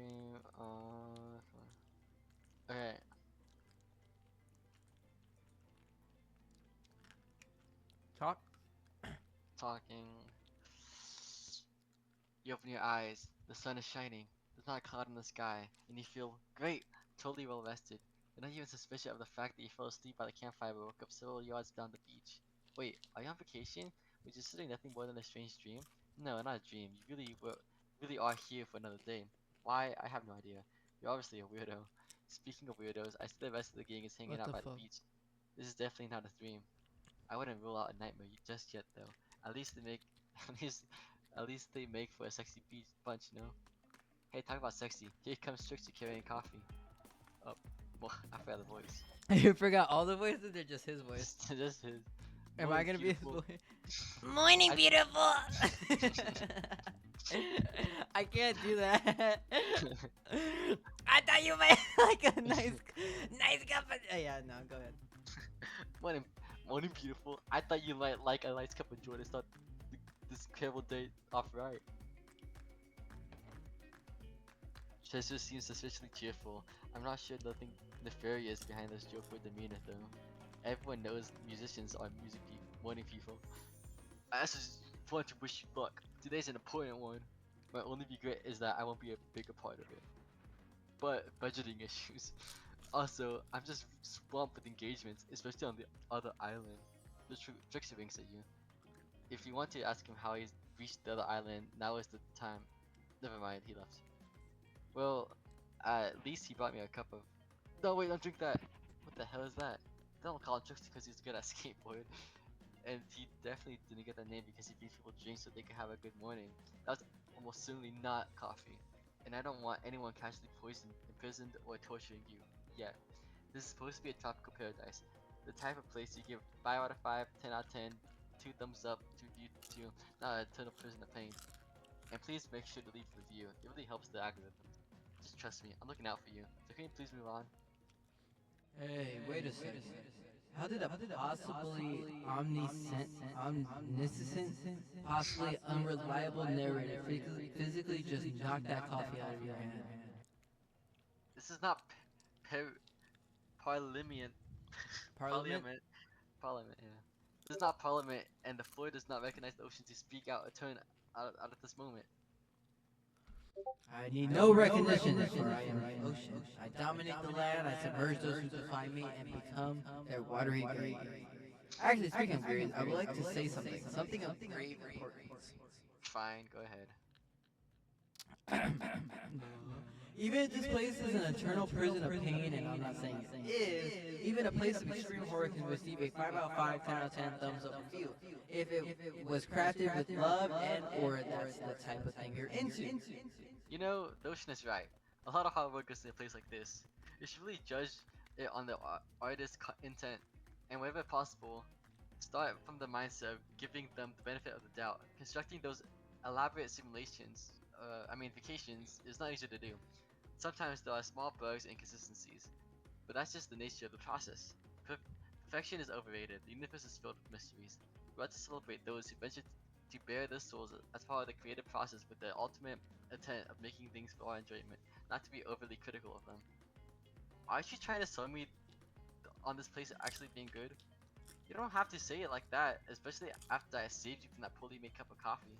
Game. Okay. Talk. Talking. You open your eyes. The sun is shining. There's not a cloud in the sky, and you feel great, totally well rested. You're not even suspicious of the fact that you fell asleep by the campfire but woke up several yards down the beach. Wait, are you on vacation? Was you sitting nothing more than a strange dream? No, not a dream. You really are here for another day. Why? I have no idea. You're obviously a weirdo. Speaking of weirdos, I see the rest of the gang is hanging What out the by the fuck? beach. This is definitely not a dream. I wouldn't rule out a nightmare just yet, though. At least they make, at least, at least they make for a sexy beach bunch, you know? Hey, talk about sexy. Here comes Trixie carrying coffee. Oh, well, I forgot the voice. You forgot all the voices or just his voice? Just his. Am I Morning, gonna be his beautiful. voice? Morning, I, beautiful. I can't do that. I thought you might like a nice cup of. Yeah, no, go ahead. morning, morning, beautiful. I thought you might like a nice cup of joy to start this terrible day off right. Chester seems suspiciously cheerful. I'm not sure nothing nefarious behind this joke or demeanor though. Everyone knows musicians are morning people. I just want to wish you luck. Today's an important one. My only regret is that I won't be a bigger part of it. But budgeting issues. Also, I'm just swamped with engagements, especially on the other island. The Trickster winks at you. If you want to ask him how he's reached the other island, now is the time. Never mind, he left. Well, at least he brought me a cup of. No, wait, don't drink that. What the hell is that? They don't call him Trickster because he's good at skateboard. And he definitely didn't get that name because he gave people drinks so they could have a good morning. That was almost certainly not coffee. And I don't want anyone casually poisoned, imprisoned, or torturing you. Yeah, this is supposed to be a tropical paradise. The type of place you give 5 out of 5, 10 out of 10, 2 thumbs up, 2 view 2, not a eternal prison of pain. And please make sure to leave a review. It really helps the algorithm. Just trust me, I'm looking out for you. So can you please move on? Hey, wait a second. How did a possibly omniscient, possibly unreliable narrator physically just knock that coffee out of your hand? This is not parliament. Parliament? Parliament. Parliament, yeah. This is not Parliament, and the floor does not recognize the ocean to speak out a turn out of this moment. I need no recognition, for I am the ocean. I dominate the land, I submerge those who defy me, and become their watery grave. Actually, speaking of graves, I would like to say something of grave importance. Fine, go ahead. Even if this place is an eternal prison of pain, and I'm not saying it is, even a place of extreme horror can receive a 5 out of 5, 10 out of 10 thumbs up review. If it was crafted with love and or that's the type of thing you're into. You know, the ocean is right. A lot of hard work goes into a place like this. You should really judge it on the artist's intent, and wherever possible, start from the mindset of giving them the benefit of the doubt. Constructing those elaborate simulations, vacations, is not easy to do. Sometimes there are small bugs and inconsistencies, but that's just the nature of the process. Perfection is overrated. The universe is filled with mysteries. We ought to celebrate those who venture to bare their souls as part of the creative process with the ultimate intent of making things for our enjoyment, not to be overly critical of them. Aren't you trying to sell me on this place actually being good? You don't have to say it like that, especially after I saved you from that poorly made cup of coffee.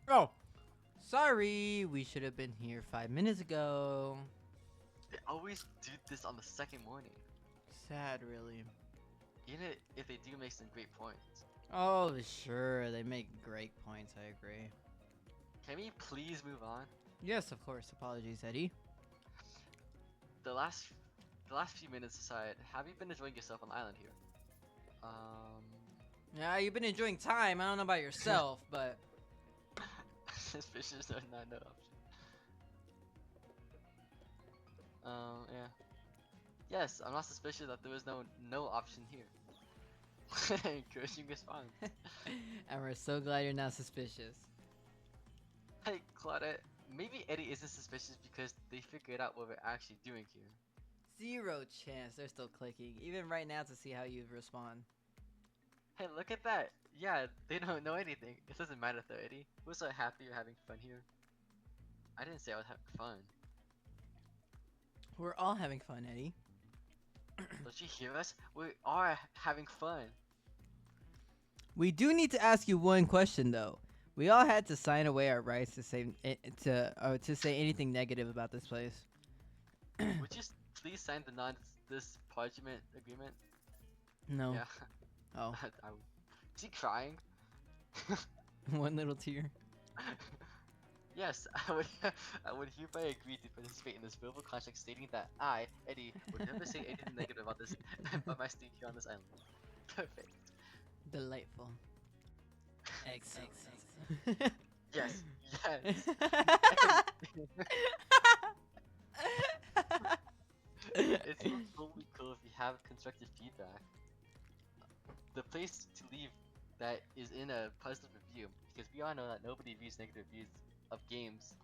Oh, sorry, we should have been here 5 minutes ago. They always do this on the second morning, Sad, really. even if they do make some great points. Oh, sure, they make great points, I agree. Can we please move on? Yes, of course, apologies, Eddie. The last the last few minutes aside, have you been enjoying yourself on the island here? Yeah, you've been enjoying time, I don't know about yourself, but... Suspicious or not no option. Yeah. Yes, I'm not suspicious that there was no option here. Encouraging response. And we're so glad you're not suspicious. Hey, Claudette, maybe Eddie isn't suspicious because they figured out what we're actually doing here. Zero chance they're still clicking, even right now to see how you respond. Hey, look at that! Yeah, they don't know anything. It doesn't matter though, Eddie. We're so happy you're having fun here. I didn't say I was having fun. We're all having fun, Eddie. Don't you hear us? We are having fun. We do need to ask you one question though. We all had to sign away our rights to say to say anything negative about this place. Would you please sign the non-this parchment agreement? No. Yeah. Oh, I would. Is he crying? one little tear. Yes, I would hereby agree to participate in this verbal contract stating that I, Eddie, would never say anything negative about this about my stay here on this island. Perfect. Delightful. Excellent. Yes, yes. It's totally cool if you have constructive feedback. The place to leave that is in a positive review, because we all know that nobody reads negative reviews of games,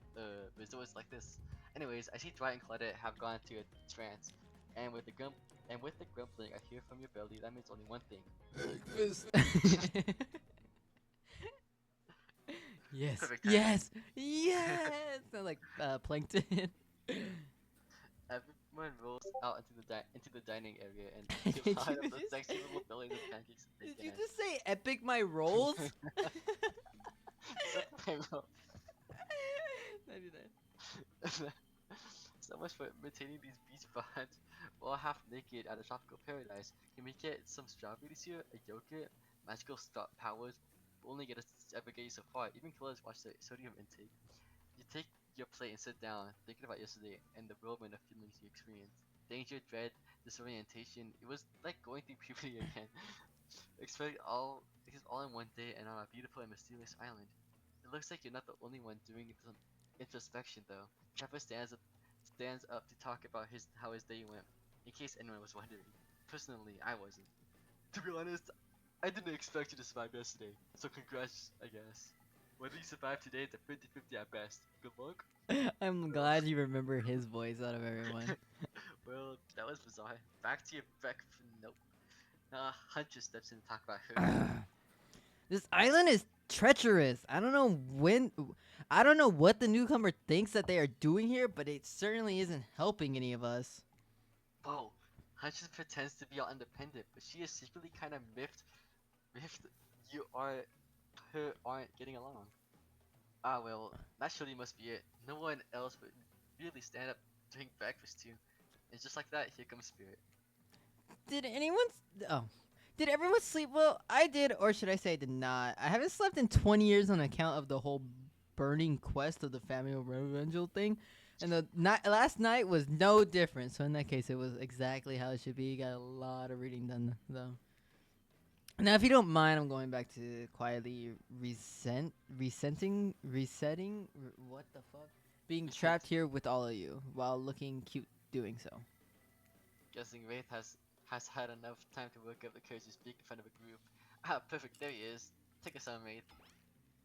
resorts like this. Anyways, I see Dwight and Claudette have gone to a trance, and with the grumbling I hear from your belly, that means only one thing. Yes. Perfect timing. Yes. Yes. Sound like plankton. Everyone rolls out into the dining area and Did you line you up the just- sexy little bellies of pancakes and Did bacon. you just say epic my rolls? So much for maintaining these beach vibes while half naked at a tropical paradise. Can we get some strawberries here, a yogurt, magical powers? Will only ever get you so far. Even killers watch the sodium intake. You take your plate and sit down, thinking about yesterday and the whirlwind of feelings you experienced. Danger, dread, disorientation. It was like going through puberty again. Expect it all in one day and on a beautiful and mysterious island. It looks like you're not the only one doing some introspection though. Trevor stands up to talk about how his day went. In case anyone was wondering. Personally, I wasn't. To be honest, I didn't expect you to survive yesterday. So congrats, I guess. Whether you survive today, it's a 50-50 at best. Good luck. I'm glad you remember his voice out of everyone. Well, that was bizarre. Back to your breakfast. Nope. Hunter steps in to talk about her. This island is treacherous. I don't know what the newcomer thinks that they are doing here, but it certainly isn't helping any of us. Whoa. Hunter pretends to be all independent, but she is secretly kind of miffed you aren't getting along. Ah well, that surely must be it. No one else would really stand up during breakfast too. And just like that, here comes Spirit. Did anyone? Oh, did everyone sleep well? I did, or should I say, I did not. I haven't slept in 20 years on account of the whole burning quest of the family revengeful thing, and the last night was no different. So in that case, it was exactly how it should be. Got a lot of reading done though. Now, if you don't mind, I'm going back to quietly resetting, what the fuck? Being trapped here with all of you while looking cute doing so. Guessing Wraith has had enough time to work up the courage to speak in front of a group. Ah, perfect, there he is. Take us on, Wraith.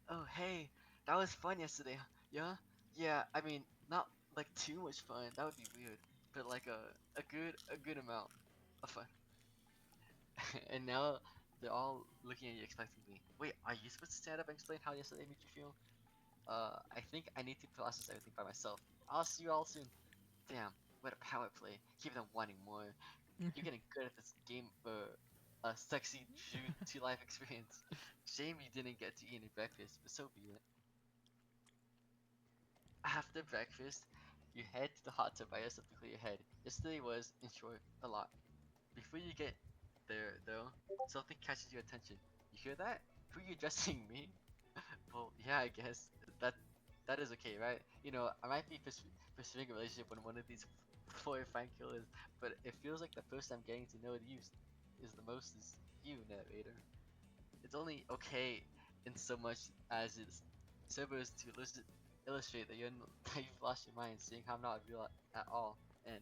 Oh, hey, that was fun yesterday, yeah? Yeah, I mean, not like too much fun, that would be weird, but like a good amount of fun. And now they're all looking at you expectantly. Wait, are you supposed to stand up and explain how yesterday made you feel? I think I need to process everything by myself. I'll see you all soon. Damn, what a power play. Keep them wanting more. You're getting good at this game for a sexy true to life experience. Shame you didn't get to eat any breakfast, but so be it. After breakfast, you head to the hot tub by yourself to clear your head. Yesterday was, in short, a lot. Before you get there, though, something catches your attention. You hear that? Who are you addressing, me? Well, yeah, I guess that is okay, right? You know, I might be pursuing a relationship with one of these four fine killers, but it feels like the first I'm getting to know you is the most is you, narrator. It's only okay in so much as it serves to illustrate that that you've lost your mind, seeing how I'm not real at all. And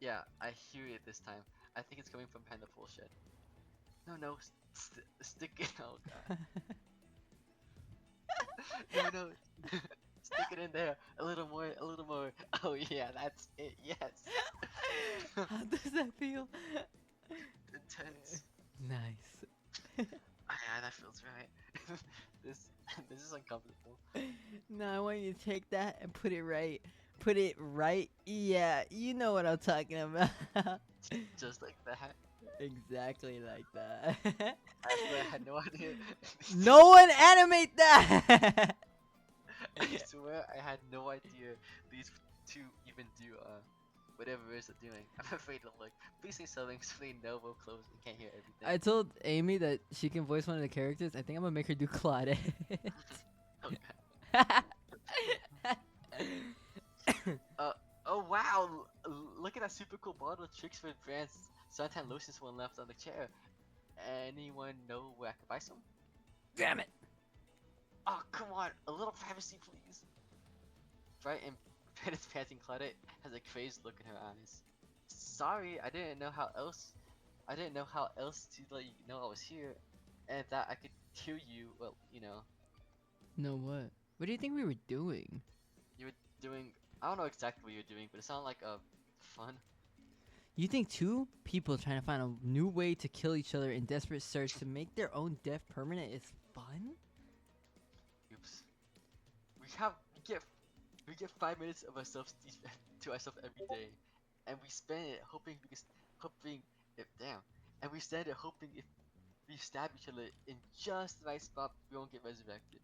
yeah, I hear it this time. I think it's coming from behind the pool shed. No, no, stick it. Oh god. No, no. Stick it in there. A little more, a little more. Oh yeah, that's it. Yes. How does that feel? Intense. Nice. Ah, yeah, that feels right. this this is uncomfortable. No, I want you to take that and put it right. Put it right. Yeah, you know what I'm talking about. Just like that. Exactly like that. I swear I had no idea. No one animate that. I swear I had no idea these two even do whatever it is they're doing. I'm afraid to look. Please say something so they know we're close and can't hear everything. I told Amy that she can voice one of the characters. I think I'm gonna make her do Claudette. Oh, oh wow! Look at that super cool bottle of Tricks for Brands suntan lotions one left on the chair. Anyone know where I can buy some? Damn it! Oh come on, a little privacy please. Bright and Brennan's panting Claudette has a crazed look in her eyes. Sorry, I didn't know how else to let you know I was here, and that I could hear you. Well, you know, No, what? What do you think we were doing? you were doing. I don't know exactly what you were doing, but it sounded like fun. You think two people trying to find a new way to kill each other in desperate search to make their own death permanent is fun? Oops. We get 5 minutes of ourselves to ourselves every day, and we spend it hoping if damn, and we spend it hoping if we stab each other in just the right spot, we won't get resurrected.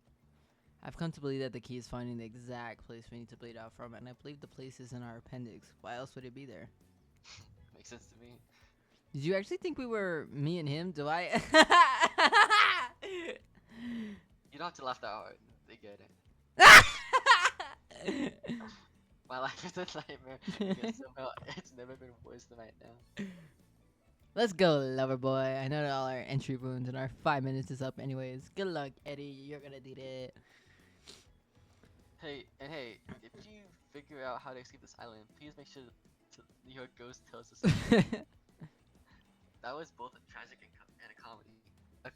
I've come to believe that the key is finding the exact place we need to bleed out from, and I believe the place is in our appendix. Why else would it be there? Makes sense to me. Did you actually think we were me and him? Do I? You don't have to laugh that hard. They get it. My life is a nightmare because somehow it's never been worse than right now. Let's go, lover boy. I know that all our entry wounds and our 5 minutes is up anyways. Good luck, Eddie. You're gonna do it. Hey, if you figure out how to escape this island, please make sure your ghost tells us. That was both a tragic and a comedy. A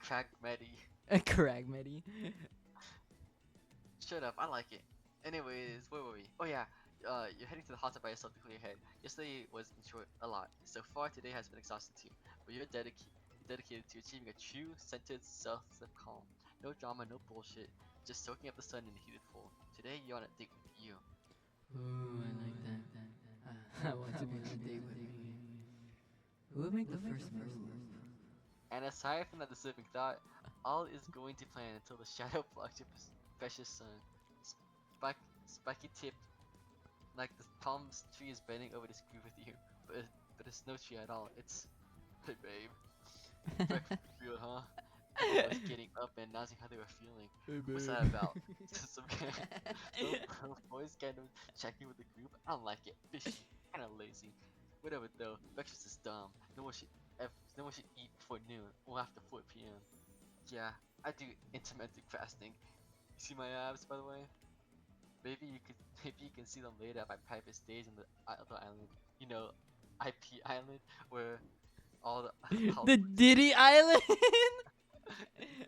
cragmedy. Cragmedy. Shut up, I like it. Anyways, where were we? Oh yeah, you're heading to the hot tub by yourself to clear your head. Yesterday was, in short, a lot. So far, today has been exhausting too. But you're dedicated to achieving a true, centered self calm. No drama, no bullshit. Just soaking up the sun in a heated pool. Today, you're on a date with you. Ooh, I like that. I want to be on a date with you. Who would make the first move? And aside from that disturbing thought, all is going to plan until the shadow blocks your precious sun. Spiky tip, like the palm tree is bending over to screw with you, but it's no tree at all. It's, hey babe, breakfast real, huh? Everyone was getting up and announcing how they were feeling. What's that about? some boys kind of checking with the group. I don't like it. Fishy, kind of lazy. Whatever though. Breakfast is dumb. No one should eat before noon or after 4 p.m. Yeah, I do intermittent fasting. You see my abs, by the way? Maybe you can see them later at my private stage in the other island. You know, IP Island, where all The Diddy Island.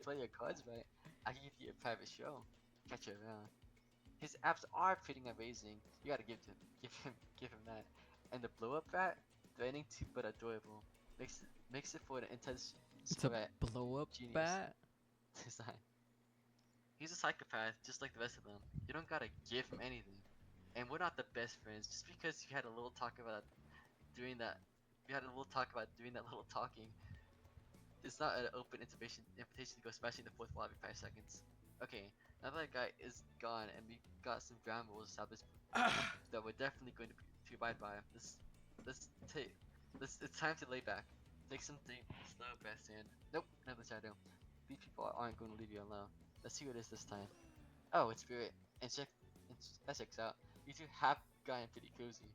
Play your cards right. I can give you a private show. Catch you around. His abs are pretty amazing. You gotta give him that. And the blow up rat, threatening to but adorable. Makes it for an intense It's a sweat blow up genius bat. design. He's a psychopath, just like the rest of them. You don't gotta give him anything. And we're not the best friends. Just because you had a little talk about doing that, doing that little talking. It's not an open invitation to go smashing the fourth wall every 5 seconds. Okay, now that guy is gone and we got some ground rules established that we're definitely going to abide by. It's time to lay back. Take some deep, slow breaths in. Nope, another shadow. These people aren't going to leave you alone. Let's see what it is this time. Oh, it's Spirit. That checks out. You two have gotten pretty cozy.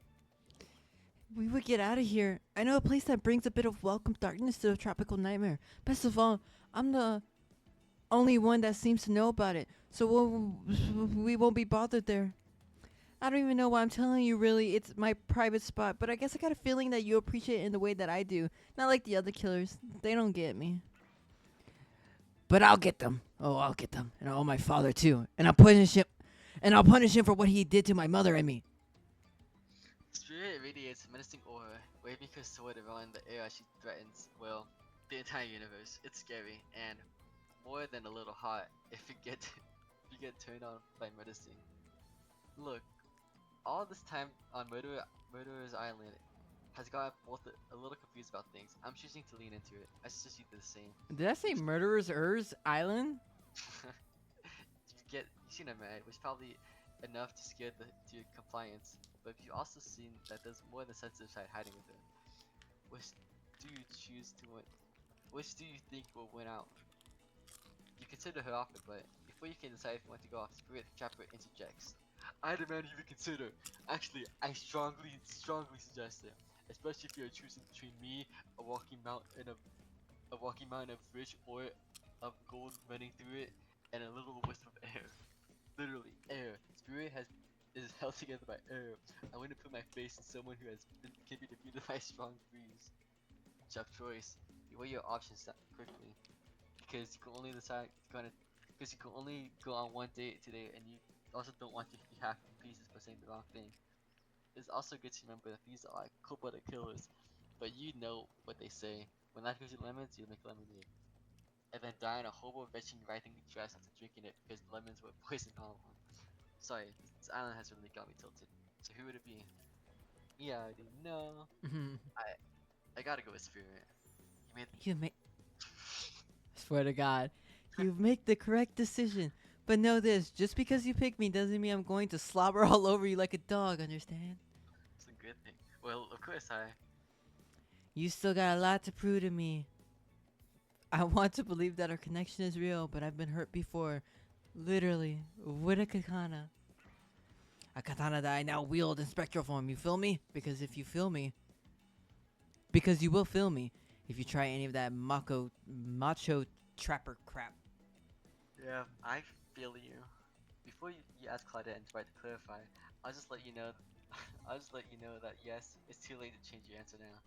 We would get out of here. I know a place that brings a bit of welcome darkness to a tropical nightmare. Best of all, I'm the only one that seems to know about it, so we won't be bothered there. I don't even know why I'm telling you, really. It's my private spot, but I guess I got a feeling that you appreciate it in the way that I do. Not like the other killers. They don't get me. But I'll get them. Oh, I'll get them. And my father, too. And I'll punish him for what he did to my mother and me. Spirit radiates menacing aura, waving her sword around the air as she threatens, well, the entire universe. It's scary, and more than a little hot if you you get turned on by medicine. Look, all this time on Murderer's Island has got both a little confused about things. I'm choosing to lean into it. I suggest you do the same. Did I say Murderer's Island? You've seen a man, which probably enough to scare to your compliance. But you've also seen that there's more than sensitive side hiding with her. Which do you choose to win? Which do you think will win out? You consider her offer, but before you can decide if you want to go off, Spirit Trapper interjects. I demand you reconsider. Actually, I strongly suggest it. Especially if you're choosing between me, a walking mountain of rich ore of gold running through it, and a little wisp of air. Literally, air. Spirit is held together by air. I want to put my face in someone who can be defeated by a strong breeze. Tough choice. You weigh your options quickly, because you can only decide because you can only go on one date today, and you also don't want to be half in pieces for saying the wrong thing. It's also good to remember that these are like cold-blooded killers, but you know what they say: when life gives you lemons, you make lemonade, and then die in a horrible, retching, writhing dress after drinking it because the lemons were poisoned all along. Sorry, this island has really got me tilted. So who would it be? Yeah, I already know. I gotta go with Spirit. You made You make. Swear to God, you make the correct decision. But know this: just because you pick me doesn't mean I'm going to slobber all over you like a dog. Understand? it's a good thing. Well, of course You still got a lot to prove to me. I want to believe that our connection is real, but I've been hurt before. Literally, with a katana. A katana that I now wield in spectral form. You feel me? Because if you feel me, because you will feel me if you try any of that macho trapper crap. Yeah, I feel you. Before you ask Claudette and try to clarify, I'll just let you know. I'll just let you know that yes, it's too late to change your answer now.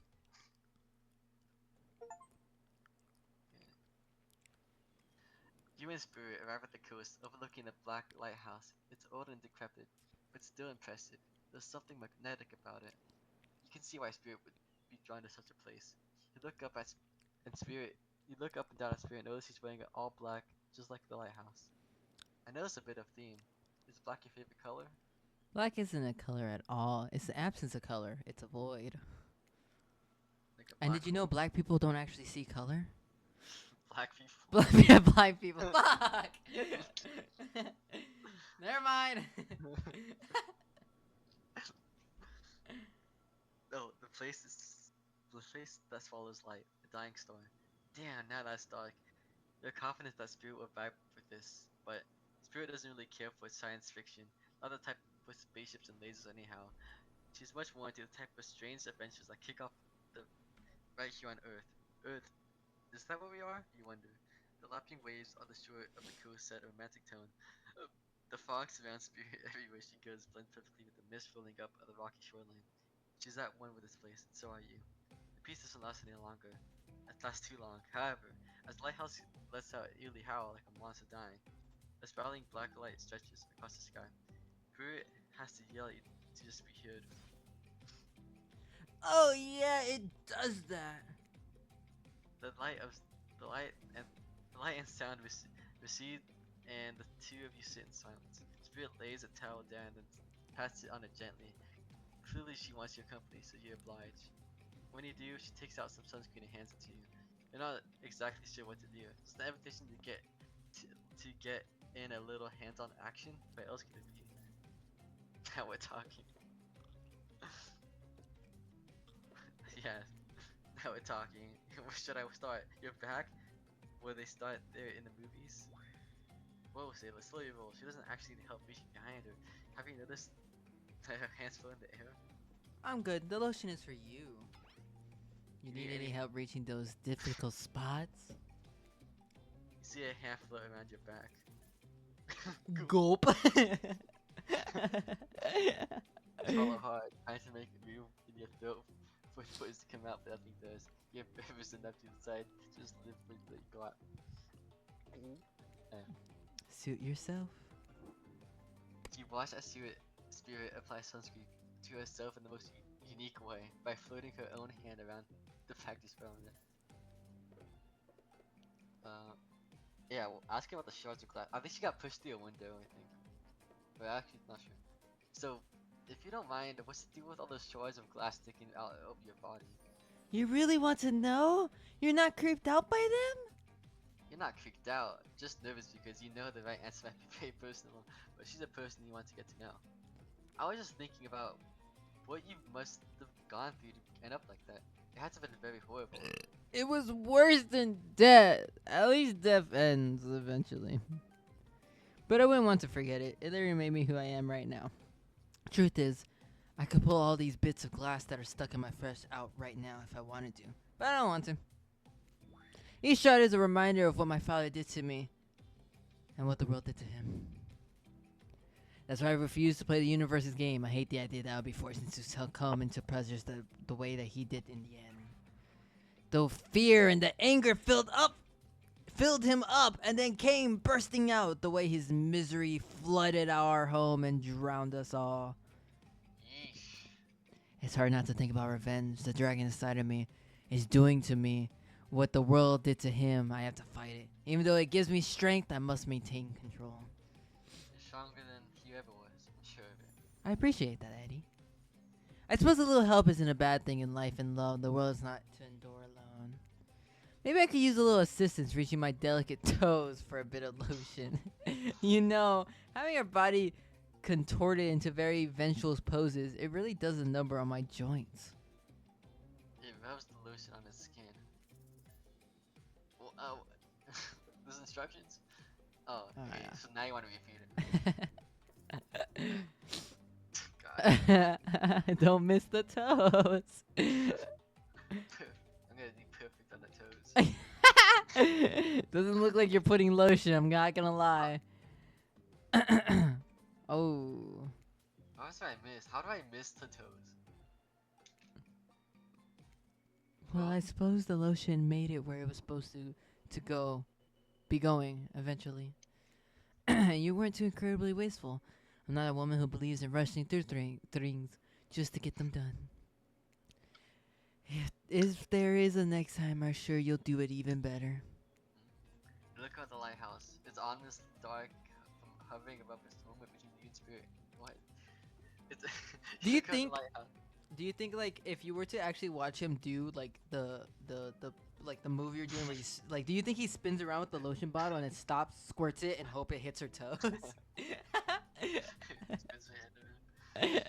You and Spirit arrive at the coast, overlooking the black lighthouse. It's old and decrepit, but still impressive. There's something magnetic about it. You can see why Spirit would be drawn to such a place. You look up at and Spirit. You look up and down at Spirit and notice he's wearing it all black, just like the lighthouse. I notice a bit of theme. Is black your favorite color? Black isn't a color at all. It's the absence of color. It's a void. Like a And black did you know black people don't actually see color? black people. Black people. Fuck. Never mind. No, the place that swallows light, the dying star. Damn, now that's dark. You're confident that Spirit will vibe with this, but Spirit doesn't really care for science fiction. Not the type with spaceships and lasers anyhow. She's much more into the type of strange adventures that kick off the right here on Earth. Earth, is that where we are? You wonder. The lapping waves on the shore of the coast set a romantic tone. The fog surrounds Spirit everywhere she goes, blends perfectly with the mist rolling up on the rocky shoreline. She's at one with this place, and so are you. The peace doesn't last any longer. It lasts too long. However, as the lighthouse lets out an eerie howl like a monster dying, a spiraling black light stretches across the sky. Spirit has to yell at you to just be heard. Oh yeah, it does that. The light of the light and sound recede, and the two of you sit in silence. Spirit lays a towel down and pats it on it gently. Clearly, she wants your company, so you oblige. When you do, she takes out some sunscreen and hands it to you. You're not exactly sure what to do. It's an invitation to get in a little hands-on action. What else could it be? Now we're talking. Yeah, now we're talking. Where should I start? You're back? Where they start there in the movies? Whoa, Sailor, slow your roll. She doesn't actually need help reaching behind her. Have you noticed that her hands float in the air? I'm good. The lotion is for you. You need any help reaching those difficult spots? You see a hand float around your back. Gulp. Swallow hard, trying to make room in your throat for words to come out, but nothing does. You're nervous enough to decide to just live with the go out. Suit yourself. You watch as Spirit apply sunscreen to herself in the most unique way by floating her own hand around the practice round. Yeah, well, ask her about the shards of glass. I think she got pushed through a window, I think. But actually, not sure. So, if you don't mind, what's the deal with all those shards of glass sticking out of your body? You really want to know? You're not creeped out by them? You're not creeped out, just nervous because you know the right answer might be very personal, but she's a person you want to get to know. I was just thinking about what you must have gone through to end up like that. It had to have been very horrible. It was worse than death. At least death ends eventually. But I wouldn't want to forget it. It literally made me who I am right now. Truth is, I could pull all these bits of glass that are stuck in my flesh out right now if I wanted to. But I don't want to. Each shot is a reminder of what my father did to me and what the world did to him. That's why I refuse to play the universe's game. I hate the idea that I'll be forced to succumb into pressures the way that he did in the end. Though fear and the anger filled him up and then came bursting out the way his misery flooded our home and drowned us all. Yeesh. It's hard not to think about revenge. The dragon inside of me is doing to me what the world did to him. I have to fight it. Even though it gives me strength, I must maintain control. You're stronger than he ever was, I'm sure of it. I appreciate that, Eddie. I suppose a little help isn't a bad thing in life and love. The world is not to endure alone. Maybe I could use a little assistance reaching my delicate toes for a bit of lotion. You know, having our body contorted into very vengeful poses, it really does a number on my joints. It rubs the lotion on his skin. Well, there's instructions? Oh, Oh, okay, yeah. so now you want to repeat it. God. Don't miss the toes. I'm gonna be perfect on the toes. Doesn't look like you're putting lotion, I'm not gonna lie. Oh. How did I miss? How do I miss the toes? Well, I suppose the lotion made it where it was supposed to be going eventually. You weren't too incredibly wasteful. I'm not a woman who believes in rushing through things just to get them done. If there is a next time, I'm sure you'll do it even better. Look at the lighthouse. It's on this dark, hovering above this moment between you and spirit. What? It's Do you look at the think- lighthouse. Do you think like if you were to actually watch him do like the like the move you're doing where like do you think he spins around with the lotion bottle and it stops, squirts it, and hope it hits her toes? Spins her hand around.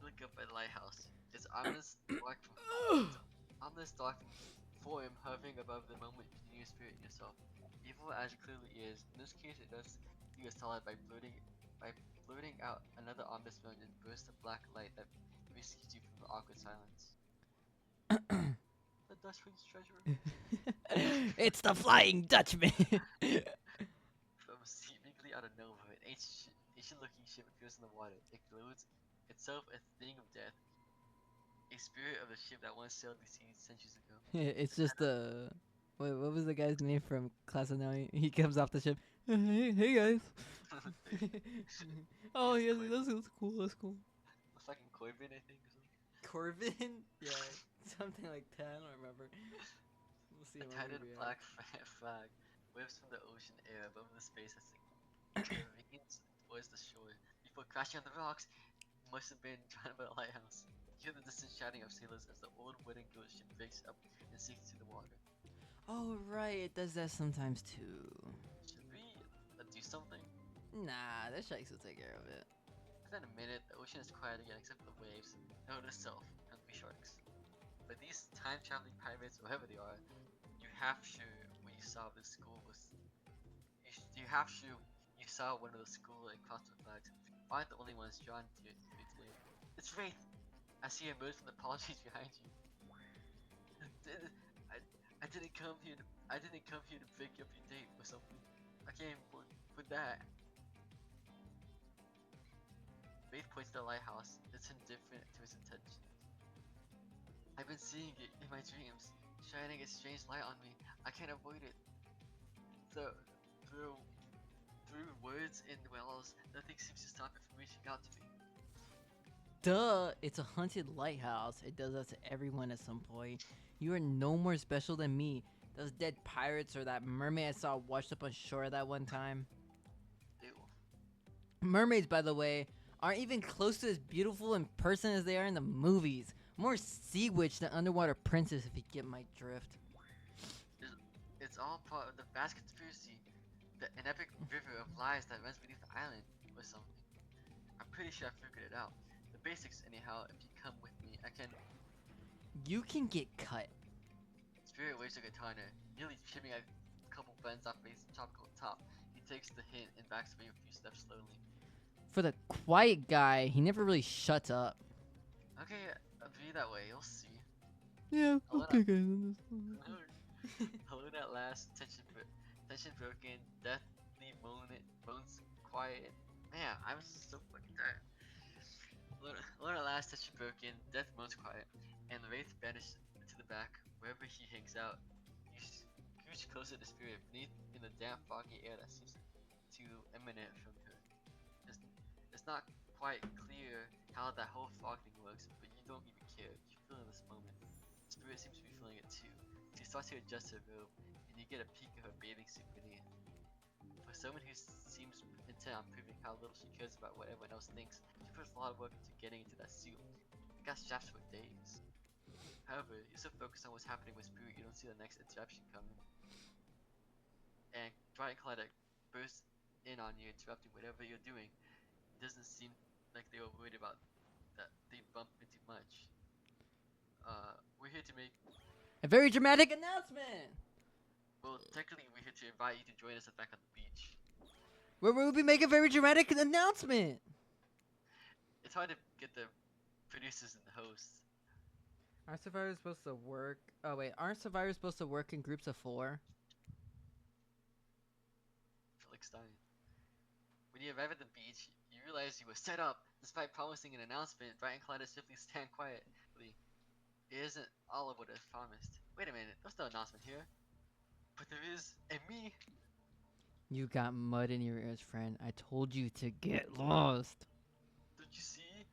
Look up at the lighthouse. It's on this dark form hovering above the moment between your spirit and yourself. Evil as it clearly is, in this case it does you a solid by blurting out another ominous moan and burst of black light that rescues you from the awkward silence. The Dutchman's treasure. It's the Flying Dutchman. From seemingly out of nowhere, an ancient-looking ship appears in the water. It glows, itself a thing of death. A spirit of the ship that once sailed the seas centuries ago. It's just wait, what was the guy's name from Class of Now? He comes off the ship. Hey guys. Oh yeah, that's cool. That's cool. The fucking Corbin, I think. Or something. Corbin? Yeah, something like that. I don't remember. We'll see. A when we tattered react. black flag waves from the ocean air above the space as it careens towards the shore. Before crashing on the rocks, it must have been drowned by a lighthouse. You hear the distant shouting of sailors as the old wooden ghost ship breaks up and sinks to the water. Oh right, it does that sometimes too. Should we do something? Nah, the sharks will take care of it. Within a minute, the ocean is quiet again except for the waves, note itself, and the sharks. But these time-traveling pirates, or whoever they are, you half sure what you saw this school was. You half sure you saw one of the school and crossed the flags. Aren't the only ones drawn to it. It's Wraith! I see her emerge from the palm trees behind you. I didn't come here to break up your date or something. I came for that. Wraith points to the lighthouse. It's indifferent to his intention. I've been seeing it in my dreams, shining a strange light on me. I can't avoid it. Through words and wells, nothing seems to stop it from reaching out to me. Duh, it's a haunted lighthouse. It does that to everyone at some point. You are no more special than me. those dead pirates or that mermaid I saw washed up on shore that one time. Ew. Mermaids, by the way, aren't even close to as beautiful in person as they are in the movies. More sea witch than underwater princess, if you get my drift. It's all part of the vast conspiracy. An epic river of lies that runs beneath the island or something. I'm pretty sure I figured it out. The basics anyhow, if you come with me, I can... You can get cut. Spirit waves a katana, nearly chipping a couple buttons off his tropical top. He takes the hint and backs away a few steps slowly. For the quiet guy, he never really shuts up. Okay, I'll be that way, you'll see. Yeah, okay, guys. Alone at last, tension broken, deathly moans quiet. Man, I'm so fucking tired. Alone at last, tension broken, death moans quiet, and the wraith banished to the back, wherever he hangs out. You scooch closer to spirit, beneath in the damp, foggy air that seems to emanate from her. It's not quite clear how that whole fog thing works, but you don't even care. You feel it in this moment. Spirit seems to be feeling it too. She starts to adjust her robe, and you get a peek of her bathing suit beneath. For someone who seems intent on proving how little she cares about what everyone else thinks, she puts a lot of work into getting into that suit. It got straps for days. However, you're so focused on what's happening with Spirit, you don't see the next interruption coming. And Bright Collider bursts in on you, interrupting whatever you're doing. It doesn't seem like they were worried about that they bump into much. We're here to make... A very dramatic announcement! Well, technically we're here to invite you to join us back on the beach. Where we'll be making a very dramatic announcement! It's hard to get the producers and the hosts. Aren't survivors supposed to work? Oh wait, aren't survivors supposed to work in groups of 4? Felix Stein. When you arrive at the beach, you realize you were set up. Despite promising an announcement, Bright and Clyde simply stand quietly. It isn't all of what is promised. Wait a minute, there's no announcement here. But there is, and me. You got mud in your ears, friend. I told you to get lost. Don't you see?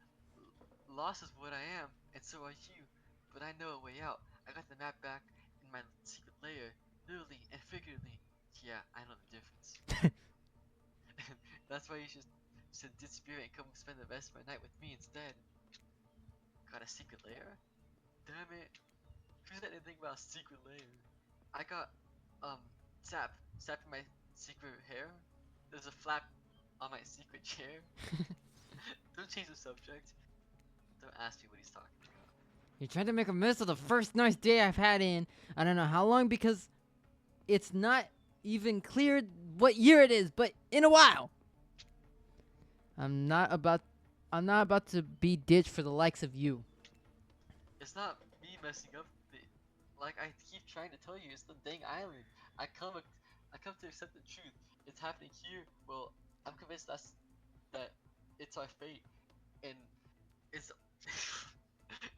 Lost is what I am, and so are you. But I know a way out. I got the map back in my secret lair, literally and figuratively. Yeah, I know the difference. That's why you should ditch Spirit and come spend the rest of my night with me instead. Got a secret lair? Damn it. Who said anything about a secret lair? I got, sap in my secret hair. There's a flap on my secret chair. Don't change the subject. Don't ask me what he's talking about. You're trying to make a mess of the first nice day I've had in I don't know how long, because it's not even clear what year it is, but in a while. I'm not about to be ditched for the likes of you. It's not me messing up. Like I keep trying to tell you, it's the dang island. I come to accept the truth. It's happening here. Well, I'm convinced that it's our fate, and it's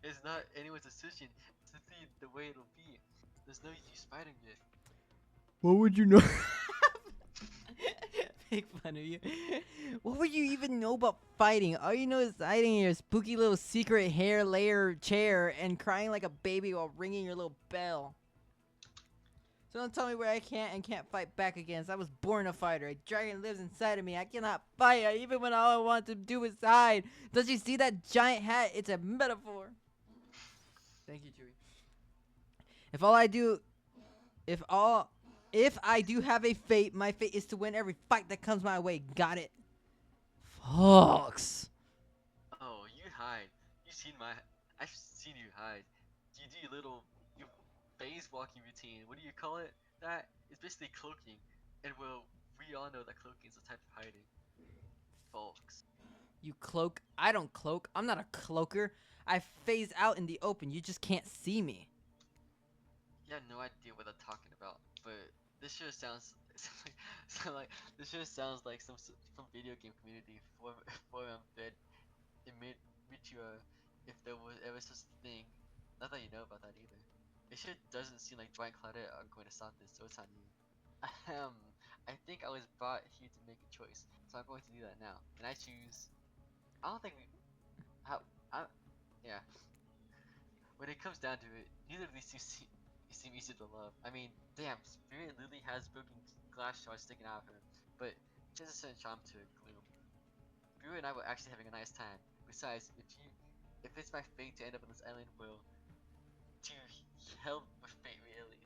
it's not anyone's decision. It's simply the way it'll be. There's no use fighting it. What would you know? Make fun of you. What would you even know about fighting? All you know is hiding in your spooky little secret hair layer chair and crying like a baby while ringing your little bell. So don't tell me where I can't fight back against. I was born a fighter. A dragon lives inside of me. I cannot fight, even when all I want to do is hide. Does you see that giant hat? It's a metaphor. Thank you, Chewie. If I do have a fate, my fate is to win every fight that comes my way. Got it? Fox. Oh, you hide. I've seen you hide. You do your phase walking routine. What do you call it? That is basically cloaking. And well, we all know that cloaking is a type of hiding. Fox. You cloak? I don't cloak. I'm not a cloaker. I phase out in the open. You just can't see me. You have no idea what I'm talking about, but this sure sounds this sure sounds like some video game community forum thread in Mitura, if there was ever such a thing. Not that you know about that either. It sure doesn't seem like Brian Claudette are going to stop this, so it's on you. I think I was brought here to make a choice, so I'm going to do that now. And I choose. I don't think we. Yeah. When it comes down to it, neither of these two You seem easy to love. I mean, damn, Spirit literally has broken glass shards sticking out of her, but she has a certain charm to her gloom. Spirit and I were actually having a nice time. Besides, if it's my fate to end up on this island, well, to hell with fate, really.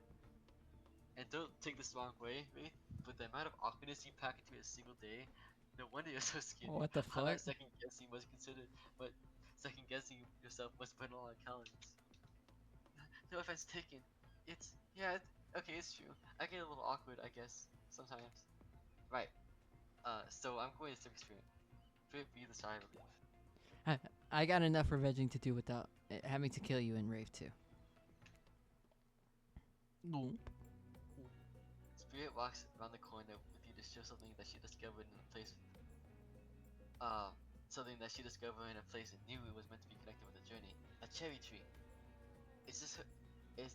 And don't take this the wrong way, Wraith, but the amount of awkwardness you pack into a single day, no wonder you're so skinny. What the I'm fuck? not second guessing what's considered, but second guessing yourself must put in a lot of calories. No offense taken. Okay, it's true. I get a little awkward, I guess, sometimes. Right. So I'm going to Civic Spirit. Spirit be the sigh of relief. I got enough revenging to do without having to kill you in Rave 2. Spirit walks around the corner with you to show something that she discovered in a place. Something that she discovered in a place and knew it was meant to be connected with a journey. A cherry tree. It's just her. It's.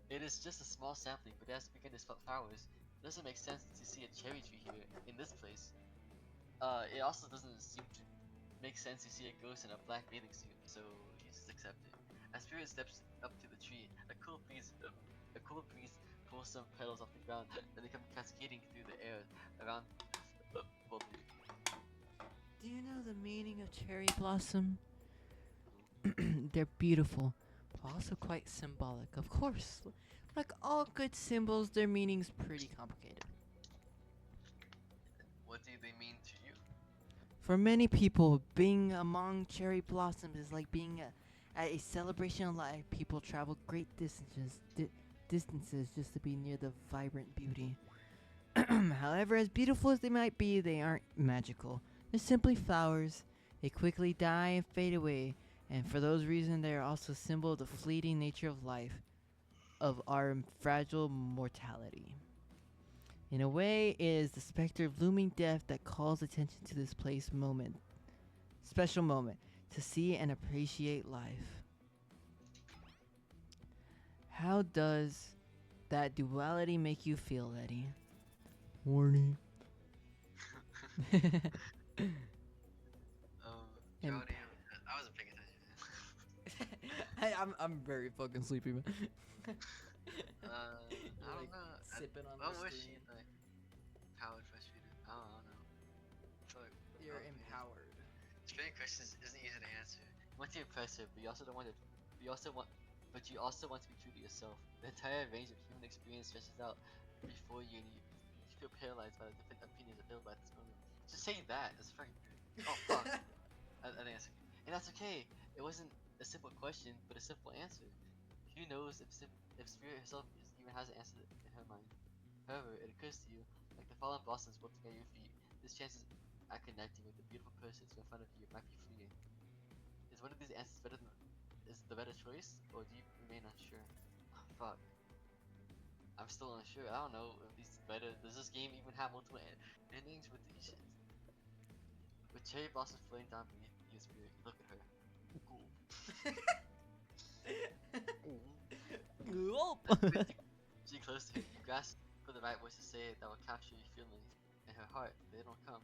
It is just a small sampling, but it has begun to sprout flowers. It doesn't make sense to see a cherry tree here in this place. It also doesn't seem to make sense to see a ghost in a black bathing suit, so you just accept it. As Spirit steps up to the tree, a cool breeze pulls some petals off the ground, and they come cascading through the air around. Well, Do you know the meaning of cherry blossom? They're beautiful, but also quite symbolic. Of course, like all good symbols, their meaning's pretty complicated. what do they mean to you? For many people, being among cherry blossoms is like being at a celebration of life. People travel great distances just to be near the vibrant beauty. However, as beautiful as they might be, they aren't magical. They're simply flowers. They quickly die and fade away, and for those reasons, they are also a symbol of the fleeting nature of life, of our fragile mortality. In a way, it is the specter of looming death that calls attention to this special moment, to see and appreciate life. How does that duality make you feel, Eddie? Horny. Jody, I wasn't paying attention. I'm very fucking sleepy, man. I don't know. Sipping on When the was she screen. like powered frustrated? I don't know. I feel like You're okay. empowered. Strange questions isn't easy to answer. You want to impress her, but you also don't want to. You also want, but you also want to be true to yourself. The entire range of human experience stretches out before you, and you feel paralyzed by the different opinions available at this moment. Just say that. It's fucking weird. Oh fuck. I think that's okay. And that's okay. It wasn't a simple question, but a simple answer. Who knows if Spirit herself even has an answer in her mind. However, it occurs to you, like the fallen blossoms wilting at your feet, this chances at connecting with the beautiful person in front of you might be fleeting. Is one of these answers is the better choice, or do you remain unsure? Oh, fuck. I'm still unsure. I don't know if these better. Does this game even have multiple endings with each? With cherry blossoms floating down beneath you, Spirit, you look at her. Cool. She close to her. You grasp for the right words to say that will capture your feelings in her heart. They don't come.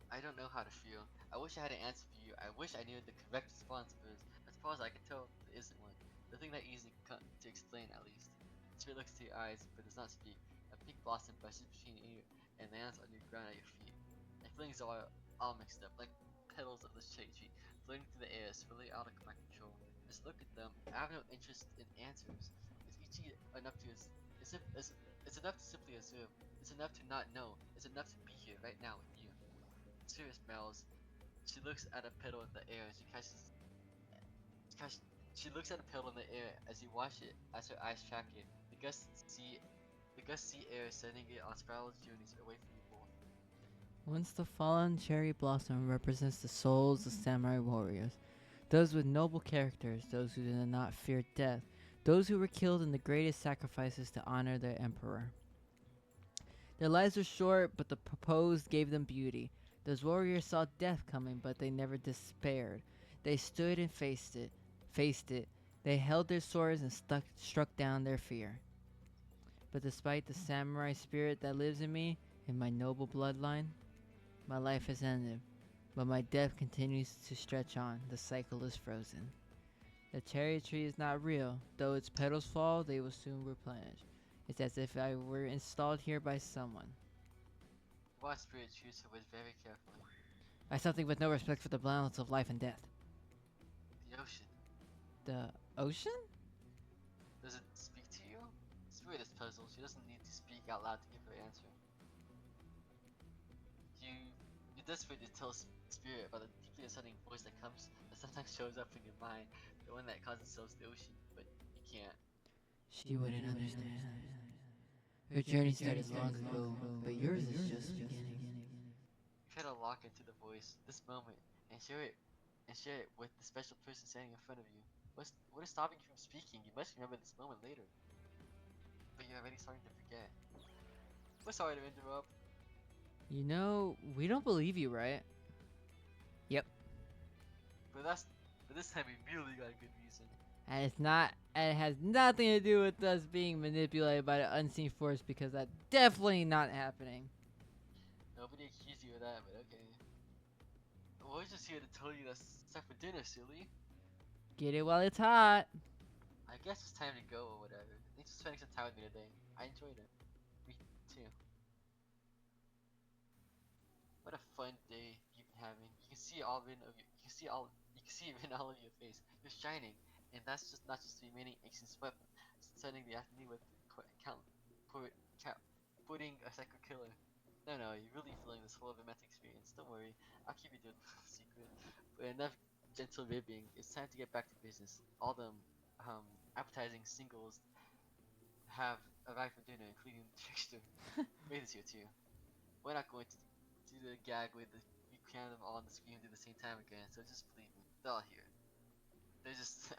I don't know how to feel. I wish I had an answer for you. I wish I knew the correct response, but as far as I can tell, there isn't one. Nothing that easy to explain, at least. Spirit looks to your eyes, but does not speak. A pink blossom brushes between you and lands on your ground at your feet. My feelings are all mixed up, like petals of this cherry tree, floating through the air, spilling out of my control. Just look at them. I have no interest in answers. It's easy enough to it's enough to simply observe. It's enough to not know. It's enough to be here right now with you. Sirius smells. She looks at a petal in the air as she looks at a petal in the air as you watch it as her eyes track it. The gust see air sending it on spiral journeys away from you both. Once the fallen cherry blossom represents the souls of samurai warriors, those with noble characters, those who did not fear death, those who were killed in the greatest sacrifices to honor their emperor. Their lives were short, but the proposed gave them beauty. Those warriors saw death coming, but they never despaired. They stood and faced it. They held their swords and struck down their fear. But despite the samurai spirit that lives in me, in my noble bloodline, my life has ended. But my death continues to stretch on. The cycle is frozen. The cherry tree is not real. Though its petals fall, they will soon replenish. It's as if I were installed here by someone. Watch Spirit choose her words very carefully. By something with no respect for the balance of life and death. The ocean. The ocean? Does it speak to you? Spirit is puzzled. She doesn't need to speak out loud to give her answer. You desperate to tell Spirit about the deeply unsettling voice that sometimes shows up in your mind, the one that calls itself the ocean, but you can't. She wouldn't understand. Her journey started long ago, but yours is just beginning. You try to lock into the voice, this moment, and share it with the special person standing in front of you. What is stopping you from speaking? You must remember this moment later. But you're already starting to forget. We're sorry to interrupt. You know, we don't believe you, right? Yep. But this time we really got a good reason. And it has nothing to do with us being manipulated by the unseen force, because that's definitely not happening. Nobody accused you of that, but okay. We're just here to tell you that's time for dinner, silly. Get it while it's hot. I guess it's time to go or whatever. Thanks for spending some time with me today. I enjoyed it. Me too. What a fun day you've been having. You can see all it in all of your face. You're shining, and that's just not just the remaining ancient sweat, starting the afternoon with putting a psycho killer. No, you're really feeling this whole romantic experience. Don't worry, I'll keep you doing the secret. But enough gentle ribbing. It's time to get back to business. All the appetizing singles have arrived for dinner, including Trickster. Wraith is here too. We're not going to do the gag with we cram them all on the screen at the same time again, so just believe me, they're all here. They're just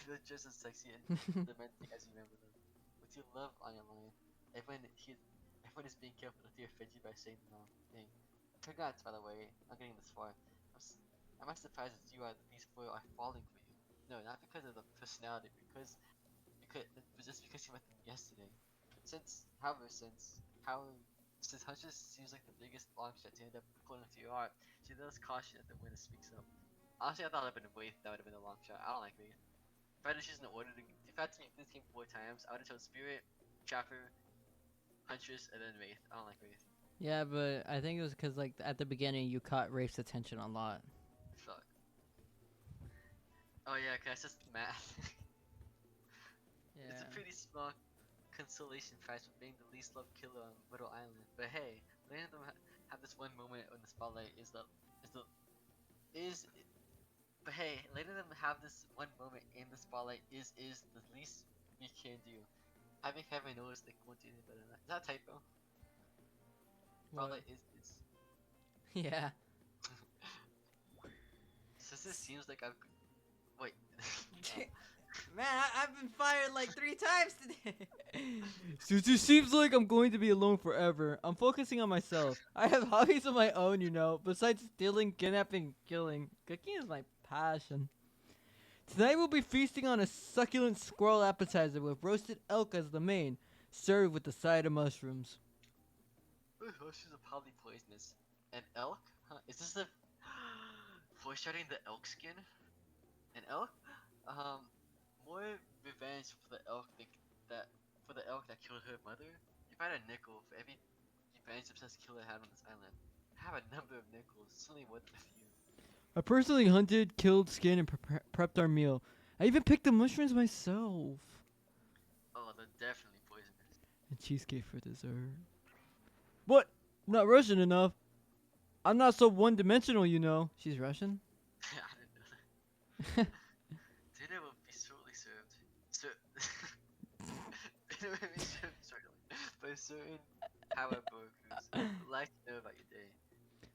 they're just as sexy and romantic as you remember them. With your love on your line, everyone is being careful not to offend you by saying the wrong thing. Congrats, by the way, on getting this far. I'm as surprised as you are that these four are falling for you. No, not because of the personality, just because you met them yesterday. Since Huntress seems like the biggest long shot to end up pulling to your heart, she does caution at the winner speaks up. Honestly, I thought it would have been Wraith, that would have been a long shot. I don't like Wraith. If I had to choose an order, if I had to make this game 4 times, I would have chosen Spirit, Trapper, Huntress, and then Wraith. I don't like Wraith. Yeah, but I think it was because, like, at the beginning you caught Rafe's attention a lot. Fuck. Oh yeah, cause that's just math. Yeah. It's a pretty small consolation prize for being the least loved killer on Riddle Island. But hey, letting them have this one moment in the spotlight But hey, letting them have this one moment in the spotlight is the least we can do. Having heaven knows they won't do anything better than that. Is that a typo? Spotlight is. Yeah. Since this seems like I've. Wait. Man, I've been fired like 3 times today. Since it seems like I'm going to be alone forever, I'm focusing on myself. I have hobbies of my own, you know, besides stealing, kidnapping, killing. Cooking is my passion. Tonight we'll be feasting on a succulent squirrel appetizer with roasted elk as the main, served with a side of mushrooms. Mushrooms are probably poisonous. An elk? Huh? Is this the foreshadowing the elk skin? An elk? More revenge for the elk that killed her mother. You find a nickel for every revenge obsessed killer had on this island. I have a number of nickels, certainly more than a few. I personally hunted, killed, skinned, and prepped our meal. I even picked the mushrooms myself. Oh, they're definitely poisonous. And cheesecake for dessert. What? Not Russian enough? I'm not so one-dimensional, you know. She's Russian? I didn't know that. Dinner will be shortly served. Dinner will be served shortly by certain Howard Burgers. I'd like to know about your day.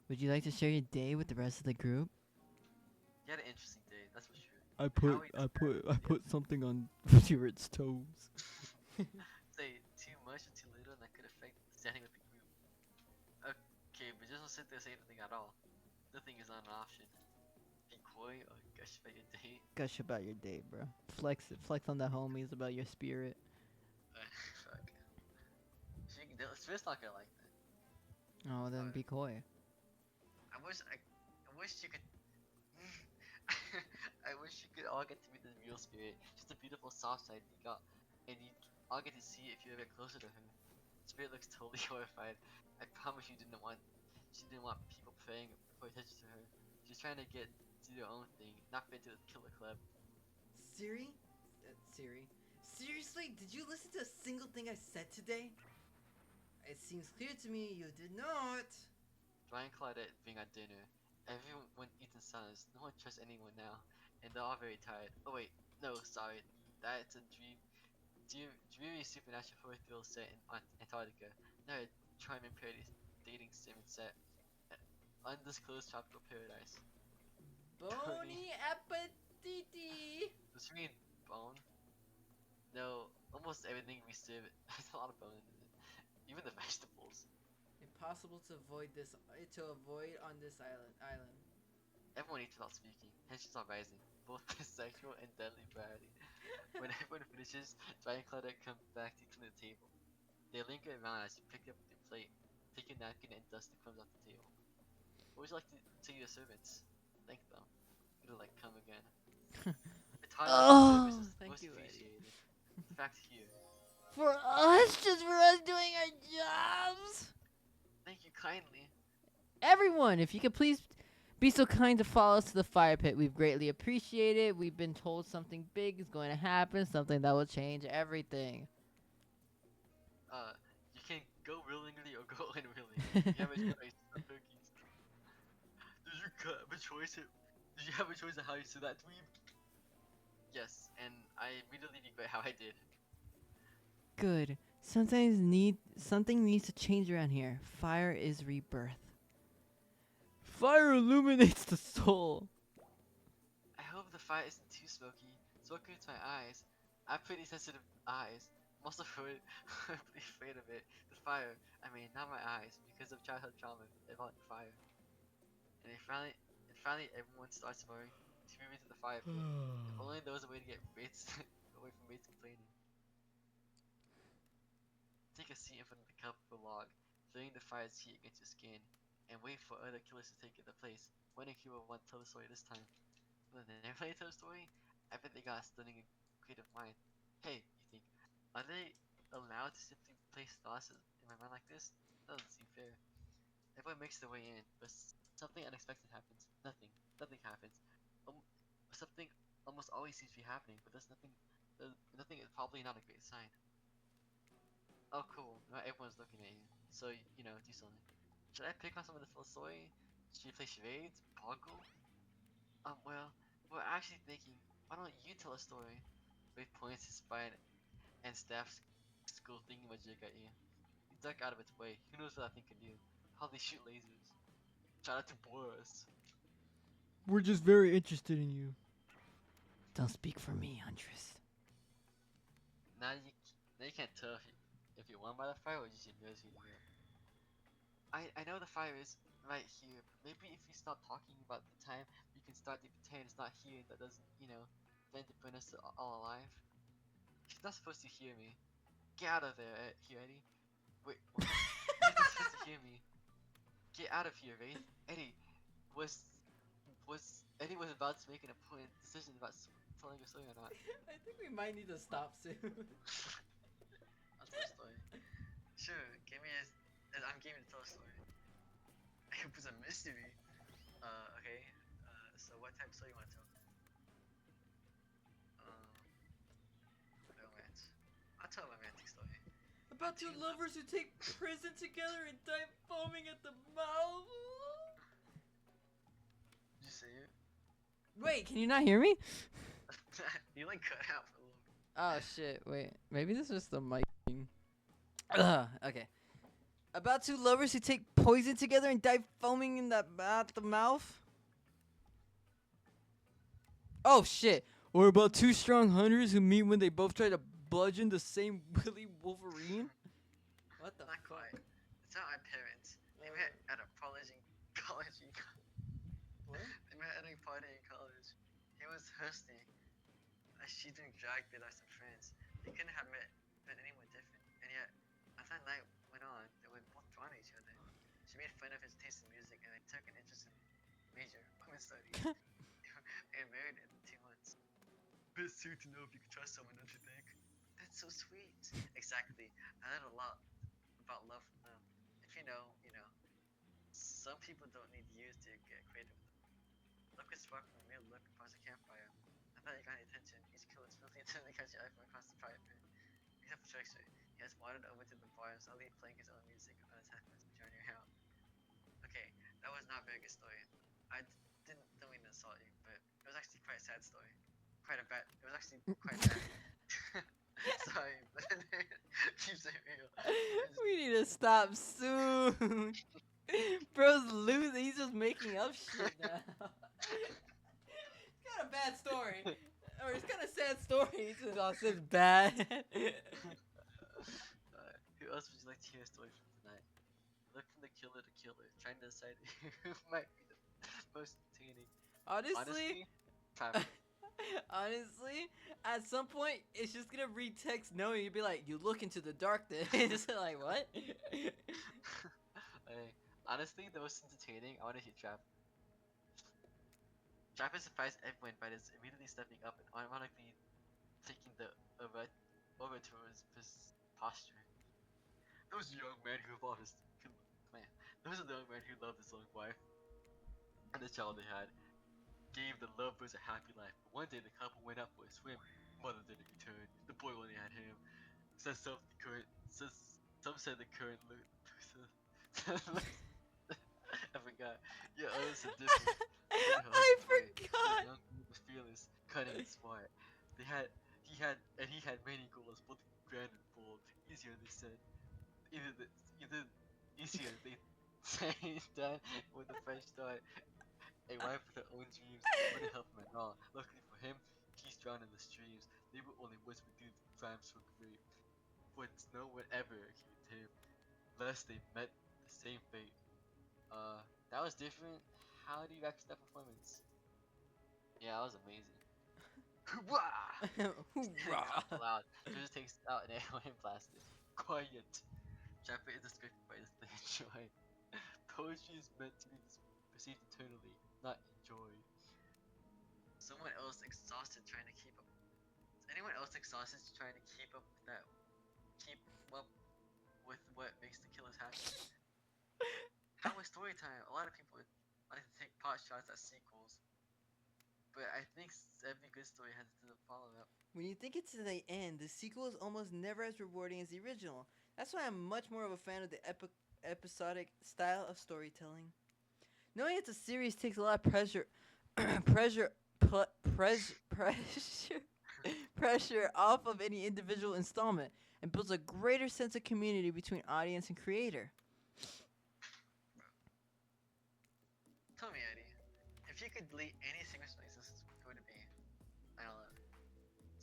Would you like to share your day with the rest of the group? You had an interesting day, that's for sure. I put something on Stuart's toes. Say too much or too little, and that could affect standing with the group. Okay, but just don't sit there and say anything at all. Nothing is not an option. Be coy or gush about your day. Gush about your day, bro. Flex on the homies about your spirit. Fuck. Spirit's not gonna like that. Oh, then be coy. I wish you could. I wish wish you could all get to meet the real Spirit. Just the beautiful soft side you got, and you all get to see it if you're a bit closer to her. Spirit looks totally horrified. I promise she didn't want people paying for attention to her. She's trying to get do their own thing, not fit into the killer club. Siri? Siri? Seriously, did you listen to a single thing I said today? It seems clear to me you did not. Brian and Claudette being at dinner. Everyone eats in silence. No one trusts anyone now, and they're all very tired. Oh wait, no, sorry. That's a dreary supernatural horror thrill set in Antarctica. Not a charming parody dating sim set. Undisclosed tropical paradise. Bony appetiti. Does she mean bone? No, almost everything we serve has a lot of bone in it. Even the vegetables. Impossible to avoid on this island. Everyone eats without speaking. Tensions are rising, both sexual and deadly variety. When everyone finishes, Dry and Claudette come back to clean the table. They linger around as you pick up their plate, take a napkin and dust the crumbs off the table. What would you like to say to your servants? Thank them. It'll like come again. The time of service is thank most you, Eddie. appreciated. In fact, here. For us, just for us doing our jobs. Thank you kindly. Everyone, if you could please be so kind to follow us to the fire pit, we've greatly appreciated. We've been told something big is going to happen, something that will change everything. You can go willingly or go unwillingly. You have a choice. Cookies. Did you have a choice of how you said that tweet? Yes, and I immediately regret how I did. Good. Something needs to change around here. Fire is rebirth. Fire illuminates the soul. I hope the fire isn't too smoky. Smoky to my eyes. I have pretty sensitive eyes. I'm also horribly afraid of it. The fire. I mean, not my eyes, because of childhood trauma about the fire. And finally, everyone starts swearing to move into the fire pit. If only there was a way to get Bates away from Bates complaining. Take a seat in front of the cup or log, feeling the fire's heat against your skin, and wait for other killers to take the place. Wondering who will want to tell the story this time. Will they never tell the story? I bet they got a stunning and creative mind. Hey, you think, are they allowed to simply place thoughts in my mind like this? That doesn't seem fair. Everyone makes their way in, but something unexpected happens. Nothing happens. Something almost always seems to be happening, but nothing is probably not a great sign. Oh, cool. Not everyone's looking at you. So, do something. Should I pick on someone to tell a story? Should you play charades? Boggle? Well, we're actually thinking, why don't you tell a story? Ray points his spine and staffs school thingamajig at you. You duck out of its way. Who knows what that thing can do? Probably shoot lasers. Try not to bore us. We're just very interested in you. Don't speak for me, Huntress. Now you can't tell if you're won by the fire or just your nose heating up. I know the fire is right here. Maybe if you stop talking about the time, you can start to pretend it's not here. That doesn't, then to burn us all alive. She's not supposed to hear me. Get out of there, Eddie. Wait, what? You're not supposed to hear me. Get out of here, Wraith. Eddie was Eddie was about to make an important decision about telling a story or not. I think we might need to stop soon. I'll tell a story. Sure, I'm game to tell a story. It was a mystery. Okay. So what type of story you want to tell? Romance. I'll tell a romantic story. About two lovers who take prison together and die foaming at the mouth. Did you say it? Wait, can you not hear me? You like cut out for a little bit. Oh shit, wait. Maybe this is the mic thing. Okay. About two lovers who take poison together and die foaming at the mouth? Oh shit. Or about two strong hunters who meet when they both try to bludgeon the same Willy Wolverine? What the Not quite. It's not my parents. They met at a college. What? They met at a party in college. He was hosting. She didn't drag me like some friends. They couldn't have met anyone different. And yet, as that night went on, they were both drawn to each other. She made fun of his taste in music, and they took an interest in major women's studies. They were married in 2 months. bit soon to know if you can trust someone, don't you think? That's so sweet. Exactly. I learned a lot about love from them. If you know, some people don't need years to get acquainted with them. Look at spark from a real look across the campfire. I thought you got any attention. Each kill is filthy until they catch your eye from across the private pit. Except for Trickster. He has wandered over to the bar and slowly playing his own music on his headphones and joining out. Okay, that was not a very good story. Don't mean to insult you, but it was actually quite a sad story. Quite a bad. It was actually quite bad. Sorry, but keeps it real. We need to stop soon. Bro's losing. He's just making up shit now. It's got a bad story. Or it's got a sad story. It's just all says bad. Who else would you like to hear a story from tonight? Look from the killer to killer, trying to decide who might be the most entertaining. Honestly, Travis. honestly, at some point, it's just gonna read text knowing you'd be like, you look into the darkness. Just like, what? Okay. Honestly, the most entertaining, I want to hear Trap. Trap has surprised everyone by his immediately stepping up and automatically taking the over to his posture. Those young men who loved his man. Those are the young men who loved his own wife and the child they had. Gave the lovers a happy life. But one day the couple went out for a swim. Mother didn't return. The boy only had him. Some said the current I forgot. Yeah, others are different. I forgot. The young man was fearless, cunning and smart. He had many goals, both grand and bold. Easier they said. Either easier they say done with the fresh start. A wife with her own dreams wouldn't help him at all. Luckily for him, he's drowned in the streams. They were only whispered through the crimes so great. But no one ever accused him, lest they met the same fate. That was different. How do you react to that performance? Yeah, that was amazing. Hoorah! Hoorah. Loud. Just takes out an airline blasted. Quiet. Chapter is described by this enjoy. Poetry is meant to be perceived eternally, not enjoyed. Someone else exhausted trying to keep up. Is anyone else exhausted trying to keep up with what makes the killers happy? How was story time? A lot of people like to take pot shots at sequels, but I think every good story has a follow up. When you think it's to the end, the sequel is almost never as rewarding as the original. That's why I'm much more of a fan of the episodic style of storytelling. Knowing it's a series takes a lot of pressure pressure off of any individual installment and builds a greater sense of community between audience and creator. Tell me, Eddie, if you could delete any single places, what would it be? I don't know.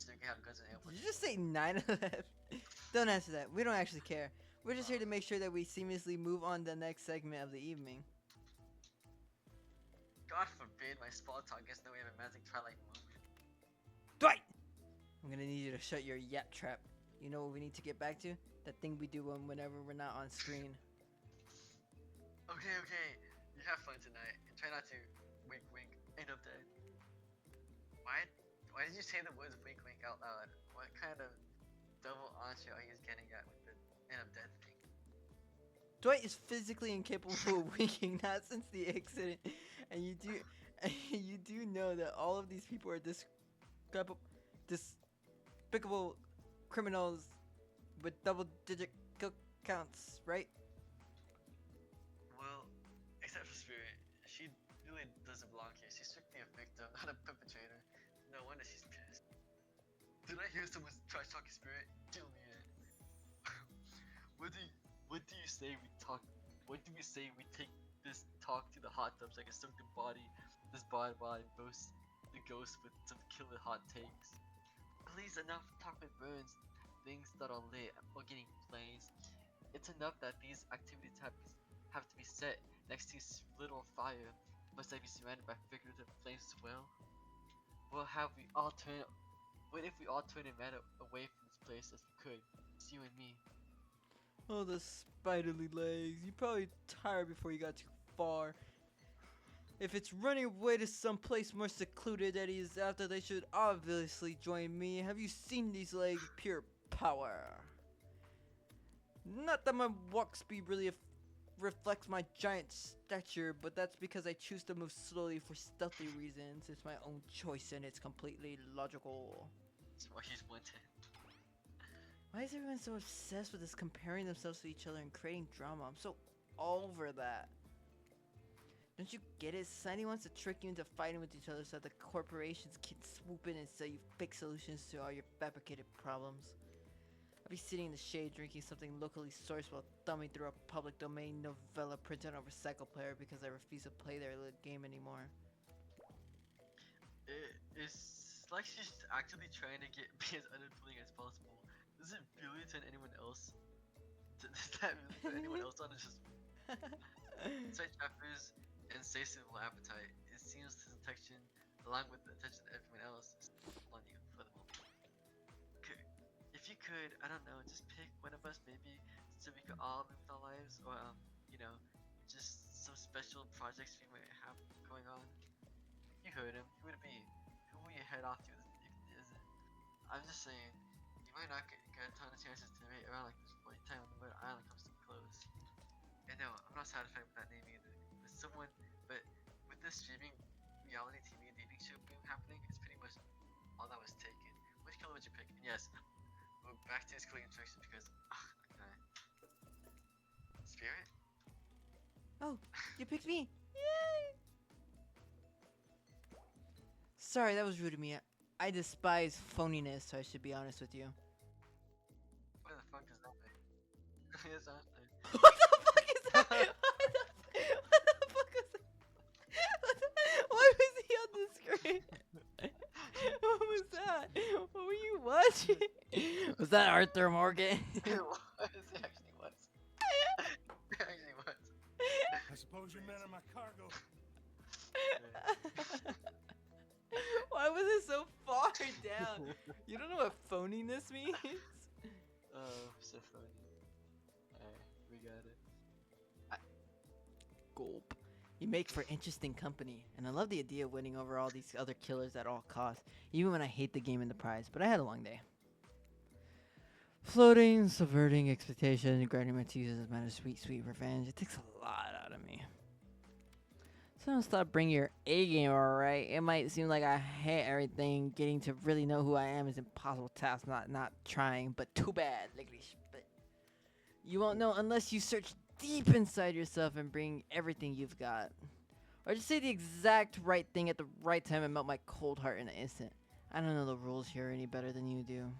So you can have guns and airplanes. Did you just say 9 of them? Don't answer that. We don't actually care. We're just here to make sure that we seamlessly move on to the next segment of the evening. God forbid my small talk gets in the way of a magic Twilight moment. Dwight! I'm gonna need you to shut your yap trap. You know what we need to get back to? That thing we do whenever we're not on screen. Okay. You have fun tonight. And try not to wink wink. End up dead. Why did you say the words wink wink out loud? What kind of double entendre are you getting at with the end up dead thing? Dwight is physically incapable of winking, not since the accident. And you do know that all of these people are despicable criminals with double-digit kill counts, right? Well, except for Spirit, she really doesn't belong here. She's strictly a victim, not a perpetrator. No wonder she's pissed. Did I hear someone trash talking Spirit? Kill me, Ed. What do you say we talk? What do we say we take this talk to the hot tubs like a sunken body? This body boasts the ghost with some killer hot takes. Please, enough talk with burns, things that are lit or getting blazed. It's enough that these activities have to be set next to little fire. Must I be surrounded by figurative flames as well? What if we all turn and ran away from this place as we could? It's you and me. Oh, the spiderly legs. You probably tired before you got too far. If it's running away to some place more secluded that he is after, they should obviously join me. Have you seen these legs? Pure power. Not that my walk speed really reflects my giant stature, but that's because I choose to move slowly for stealthy reasons. It's my own choice and it's completely logical. That's why he's wanted. Why is everyone so obsessed with this comparing themselves to each other and creating drama? I'm so over that. Don't you get it? Society wants to trick you into fighting with each other so that the corporations can swoop in and sell you fake solutions to all your fabricated problems. I'll be sitting in the shade drinking something locally sourced while thumbing through a public domain novella printed on a recycle player because I refuse to play their little game anymore. It's like she's actively trying to get be as unappealing as possible. Does it really turn anyone else? Does that really turn anyone else on? It's just side trappers and insatiable appetite. It seems his attention, along with the attention of everyone else, is on you for the moment. If you could, I don't know, just pick one of us maybe, so we could all live with our lives, or you know, just some special projects we might have going on. You heard him. Who would it be? Who will you head off to? Is it? I'm just saying, you might not get a ton of chances to mate around like this point in time when the island comes to close. And no, I'm not satisfied with that name either. But with this streaming reality TV dating show boom happening, it's pretty much all that was taken. Which color would you pick? And yes, we're back to his cooking instructions because, Spirit? Oh, you picked me! Yay! Sorry, that was rude of me. I despise phoniness, so I should be honest with you. What the fuck does that mean? Yes, honestly. What the fuck is that? What the fuck was that? Why was he on the screen? What was that? What were you watching? Was that Arthur Morgan? It was. It actually was. It actually was. I suppose you meant on my cargo. Why was it so far down? You don't know what phoniness means? Oh, so funny. Alright, we got it. Gulp. You make for interesting company, and I love the idea of winning over all these other killers at all costs, even when I hate the game and the prize, but I had a long day. Floating, subverting expectations, granting my teasers as a matter of sweet, sweet revenge. It takes a lot out of me. So don't stop bringing your A game, alright? It might seem like I hate everything. Getting to really know who I am is an impossible task, not trying, but too bad. But you won't know unless you search deep inside yourself and bring everything you've got. Or just say the exact right thing at the right time and melt my cold heart in an instant. I don't know the rules here any better than you do.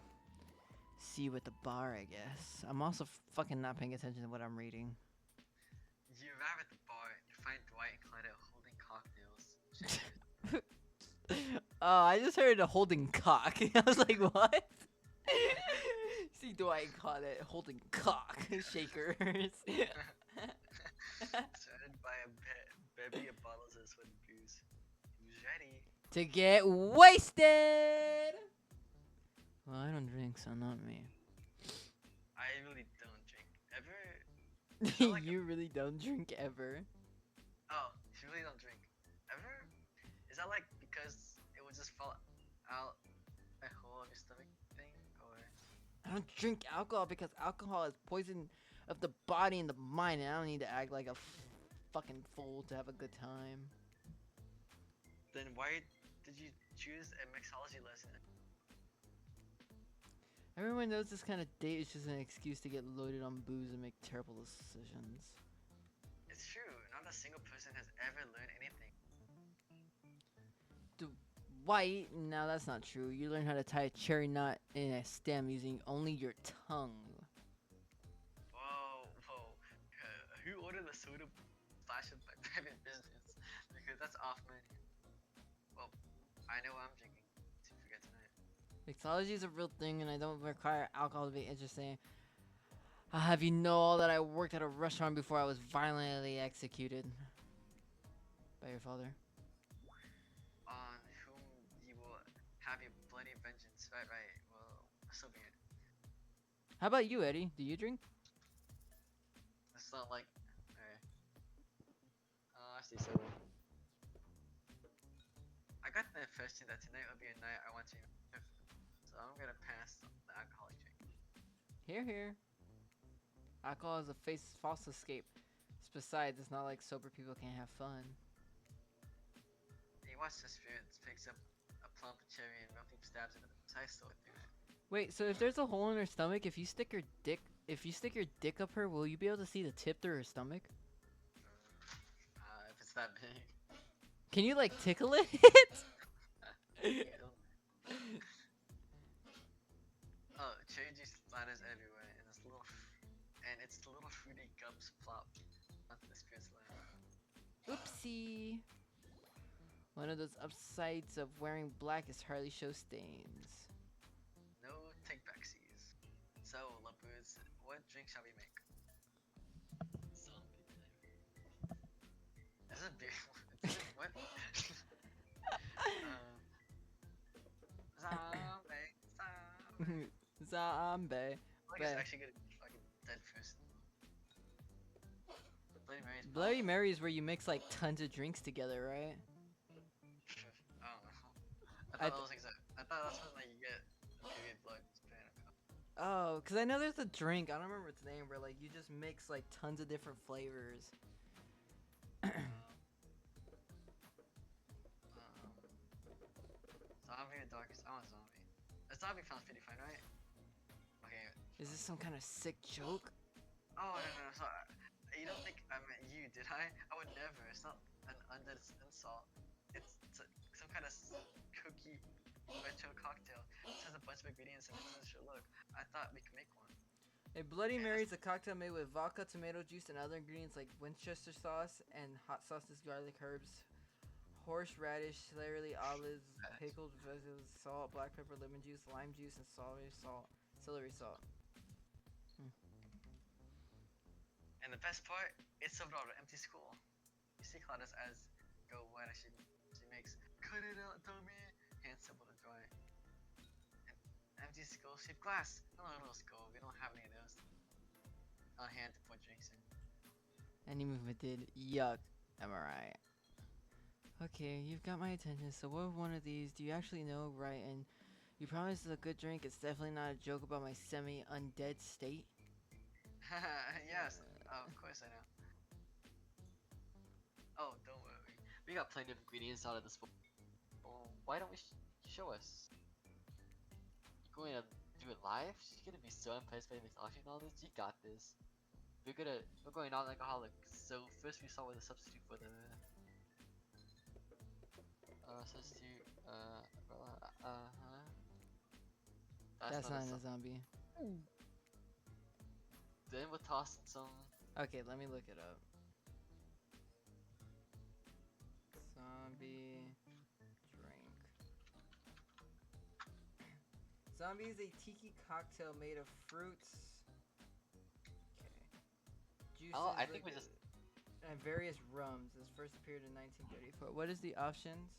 See you at the bar, I guess. I'm also fucking not paying attention to what I'm reading. You arrive at the bar and find Dwight and Clyde holding cocktails. Oh, I just heard a holding cock. I was like, what? See Dwight and Clyde holding cock shakers. Surrounded by a bevy of bottles of sweat and booze. Who's ready? To get wasted. Well, I don't drink, so not me. I really don't drink. Ever? Like You really don't drink ever? Oh, you really don't drink. Ever? Is that like because it would just fall out a hole in your stomach thing? Or I don't drink alcohol because alcohol is poison of the body and the mind, and I don't need to act like a fucking fool to have a good time. then why did you choose a mixology lesson? Everyone knows this kind of date is just an excuse to get loaded on booze and make terrible decisions. It's true. Not a single person has ever learned anything. Dwight, no, that's not true. You learn how to tie a cherry knot in a stem using only your tongue. Whoa. Who ordered the soda flash of my private business? Because that's off menu. Well, I know what I'm drinking. To forget tonight. Mixology is a real thing, and I don't require alcohol to be interesting. I'll have you know that I worked at a restaurant before I was violently executed by your father. On whom you will have your bloody vengeance. Right. Well, so be it. How about you, Eddie? Do you drink? It's not like. Alright. I stay sober. confession that tonight will be a night I want to. So I'm gonna pass on the alcoholic drink. Here, here. Alcohol is a false escape. Besides, it's not like sober people can't have fun. He watches the spirits, picks up a plump cherry and roughly stabs it with a precise sword through it. Wait, so if there's a hole in her stomach, if you stick your dick up her, will you be able to see the tip through her stomach? If it's that big. Can you like tickle it? Oh, cherry juice splatters everywhere, and its little fruity gums plop onto the spirit's lap. Oopsie. One of those upsides of wearing black is hardly show stains. No take-backsies. So, Lapuz, what drink shall we make? Zombie. Is it beer? What? Zombie. Zombie. Like it's actually gonna be fucking dead person. Bloody Mary's Bloody Mary is where you mix like tons of drinks together, right? I don't know. I thought that's when like you get period blood. Oh, cause I know there's a drink. I don't remember its name, where like you just mix like tons of different flavors. Zombie or darkest? I want zombie. A zombie sounds pretty fun, right? Okay. Is this some kind of sick joke? Oh no, sorry. You don't think I meant you, did I? I would never. It's not an insult. It's some kind of cookie retro cocktail. It has a bunch of ingredients and it doesn't sure look. I thought we could make one. A Bloody Mary is a cocktail made with vodka, tomato juice, and other ingredients like Winchester sauce and hot sauces, garlic, herbs, horseradish, celery, olives, pickled vegetables, salt, black pepper, lemon juice, lime juice, and celery salt. And the best part, it's served out of an empty school. You see Claudius as go what she makes. Cut it out, dummy. Hand symbol to dry. An empty skull-shaped glass. Not a little skull. We don't have any of those on hand to pour drinks in. Any movement did. Yuck. Am I right? Okay, you've got my attention. So what one of these do you actually know, right? And you promise it's a good drink. It's definitely not a joke about my semi-undead state. Yes, of course I know. Oh, don't worry. We got plenty of ingredients out of this bowl. Well, why don't we show us? You going to do it live? She's gonna be so impressed by this auction knowledge. You got this. We're going non-alcoholic. So first we start with a substitute for the That's not a zombie. Then we'll toss in some. Okay, let me look it up. Zombie drink. Zombie is a tiki cocktail made of fruits. Okay. Juices. Oh, I think we just. And various rums. This first appeared in 1934. What is the options?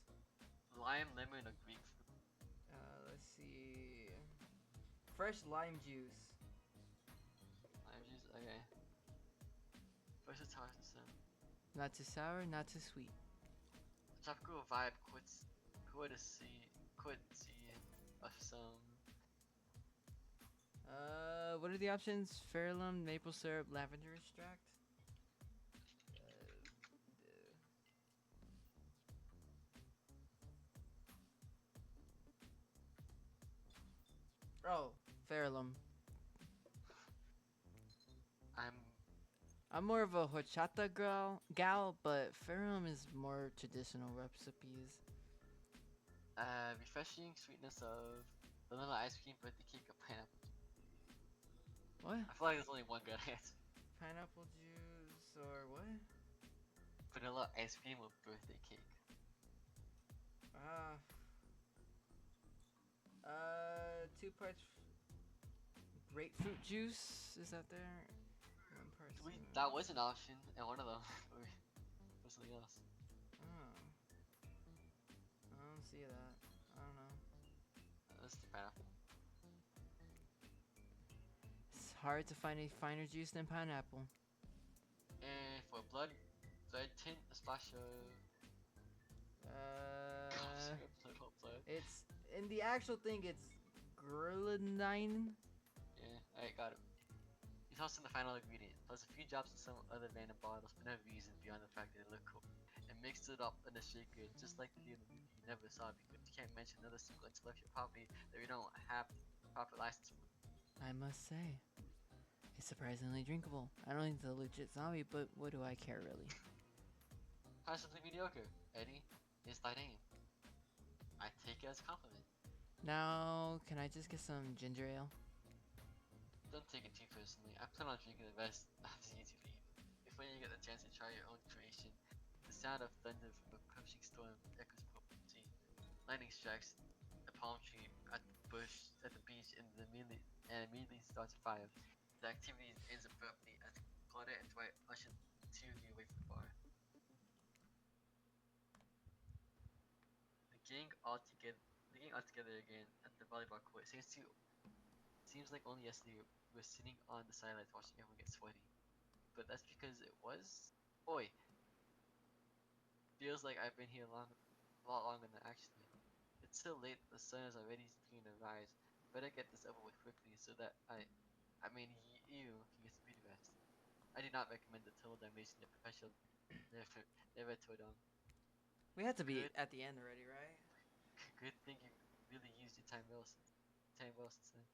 Lime, lemon, or grapefruit. Let's see. Fresh lime juice. Lime juice, okay. First it's hard to say. Not too sour, not too sweet. Tropical vibe courtesy of some. What are the options? Ferulum, maple syrup, lavender extract. Oh, Ferulum. I'm more of a horchata gal, but Ferulum is more traditional recipes. Refreshing sweetness of vanilla ice cream, birthday cake, or pineapple. What? I feel like there's only one good answer. Pineapple juice or what? Vanilla ice cream or birthday cake. Two parts grapefruit juice. Is that there? One part. That was an option, and one of them was something else. Oh. I don't see that. I don't know. That's the pineapple. It's hard to find a finer juice than pineapple. And for blood tint, a splash of It's in the actual thing. It's Grenadine. Yeah, I got it. He's also the final ingredient, plus a few drops of some other random bottles for no reason beyond the fact that they look cool. And mixed it up in a shaker, just like they do in the movie you never saw because you can't mention another single intellectual property that we don't have proper license for. I must say, it's surprisingly drinkable. I don't think it's a legit zombie, but what do I care really? Possibly mediocre, Eddie, is thy name. I take it as a compliment. Now, can I just get some ginger ale? Don't take it too personally. I plan on drinking the rest after you two leave. Before you get the chance to try your own creation, the sound of thunder from a approaching storm echoes prophecy. Lightning strikes a palm tree at the bush at the beach and immediately starts a fire. The activity ends abruptly as Claudette and Dwight usher the two of you away from the bar. The gang all together again at the volleyball court. Seems like only yesterday we were sitting on the sidelines watching everyone get sweaty. But that's because it was. Oi! Feels like I've been here a lot longer than actually. It's still late, the sun is already beginning to rise. Better get this over with quickly so that I mean, you can get some beauty rest. I do not recommend the total damnation that professional never told on. We had to be Good. at the end already, right? Good thing you really used your time well since then.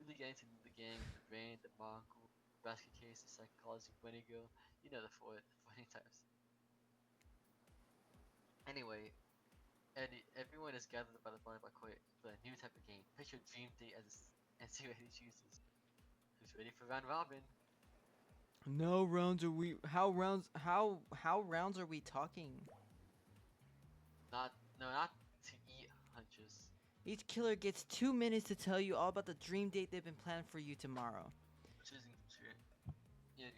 Really getting to know the gang, the brain, the mongrel, basket case, the psychology, bunny girl. You know the funny types. Anyway, everyone is gathered by the volleyball court for a new type of game. Picture Dream Date and see what he chooses. Who's ready for round robin? No rounds are we? How rounds are we talking? Not to eat hunches. Each killer gets 2 minutes to tell you all about the dream date they've been planning for you tomorrow. Choosing true. Yeah.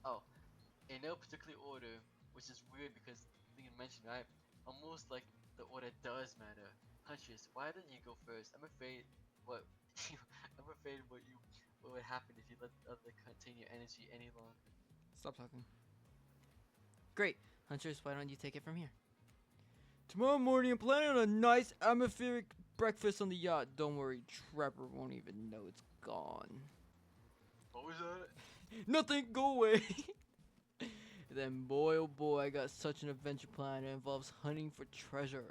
Oh, in no particular order, which is weird because you mentioned right. Almost like the order does matter. Hunches, why didn't you go first? I'm afraid what what would happen if you let the other contain your energy any longer. Stop talking. Great. Hunters, why don't you take it from here? Tomorrow morning, I'm planning on a nice atmospheric breakfast on the yacht. Don't worry, Trapper won't even know it's gone. What was that? Nothing, go away. Then, boy, oh boy, I got such an adventure plan. It involves hunting for treasure.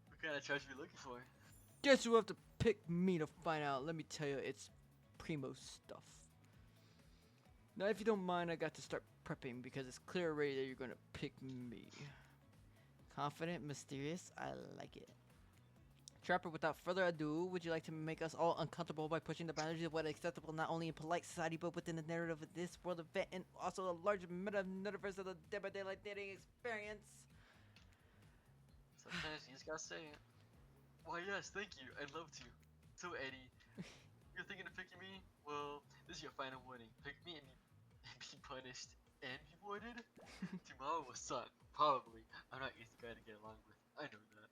What kind of treasure are you looking for? Guess you'll have to pick me to find out. Let me tell you, it's primo stuff. Now, if you don't mind, I got to start prepping because it's clear already that you're gonna pick me. Confident, mysterious, I like it. Trapper, without further ado, would you like to make us all uncomfortable by pushing the boundaries of what is acceptable not only in polite society but within the narrative of this world event and also a larger meta-universe of the Dead by Daylight dating experience? Sometimes you just gotta say it. Why yes, thank you, I'd love to. So Eddie, you're thinking of picking me? Well, this is your final warning. Pick me and be punished and be rewarded? Tomorrow will suck, probably. I'm not easy guy to get along with, I know that.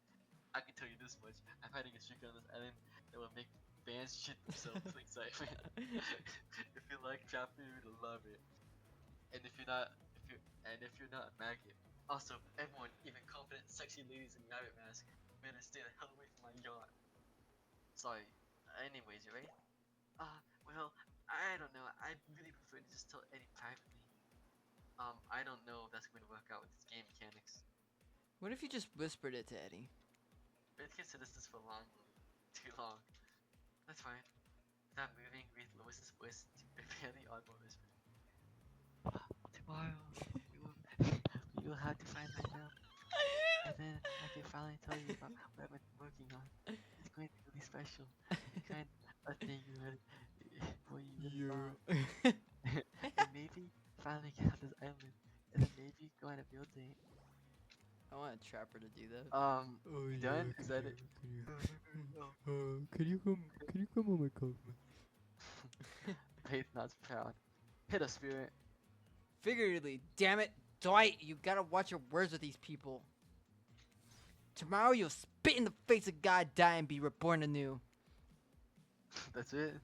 I can tell you this much, I'm hiding a streak on this island that will make fans shit themselves with excitement. If you like Chapter, you'll love it. And if you're not a maggot. Also, everyone, even confident, sexy ladies in rabbit mask, better stay the hell away from my yacht. Sorry. Anyways, you ready? Well, I don't know. I'd really prefer to just tell Eddie privately. I don't know if that's going to work out with his game mechanics. What if you just whispered it to Eddie? But consider this for too long. That's fine. Without moving, read Lois's voice to a fairly audible whisper. Tomorrow, we will have to find my milk. And then I can finally tell you about what I've been working on. It's going to be really special. The kind of thing you really love. And maybe finally get off this island. And then maybe go on a real date. I want a Trapper to do that. You done? Is that it? Can you come on my cover? Faith not proud. Hit a spirit. Figuratively, damn it, Dwight, you gotta watch your words with these people. Tomorrow you'll spit in the face of God, die, and be reborn anew. That's it.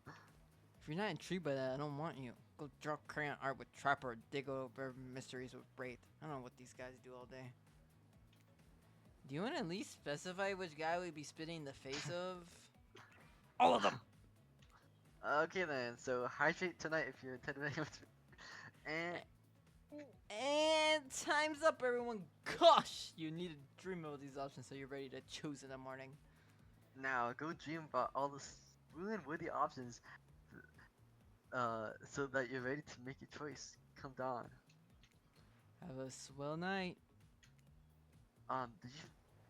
If you're not intrigued by that, I don't want you. Go draw crayon art with Trapper, dig over mysteries with Wraith. I don't know what these guys do all day. Do you want to at least specify which guy we'd be spitting in the face of? All of them! Okay then, so hydrate tonight if you're intending to. And And time's up, everyone. Gosh, you need to dream of these options so you're ready to choose in the morning. now go dream about all the smooth and woody options, so that you're ready to make your choice. Come dawn. Have a swell night.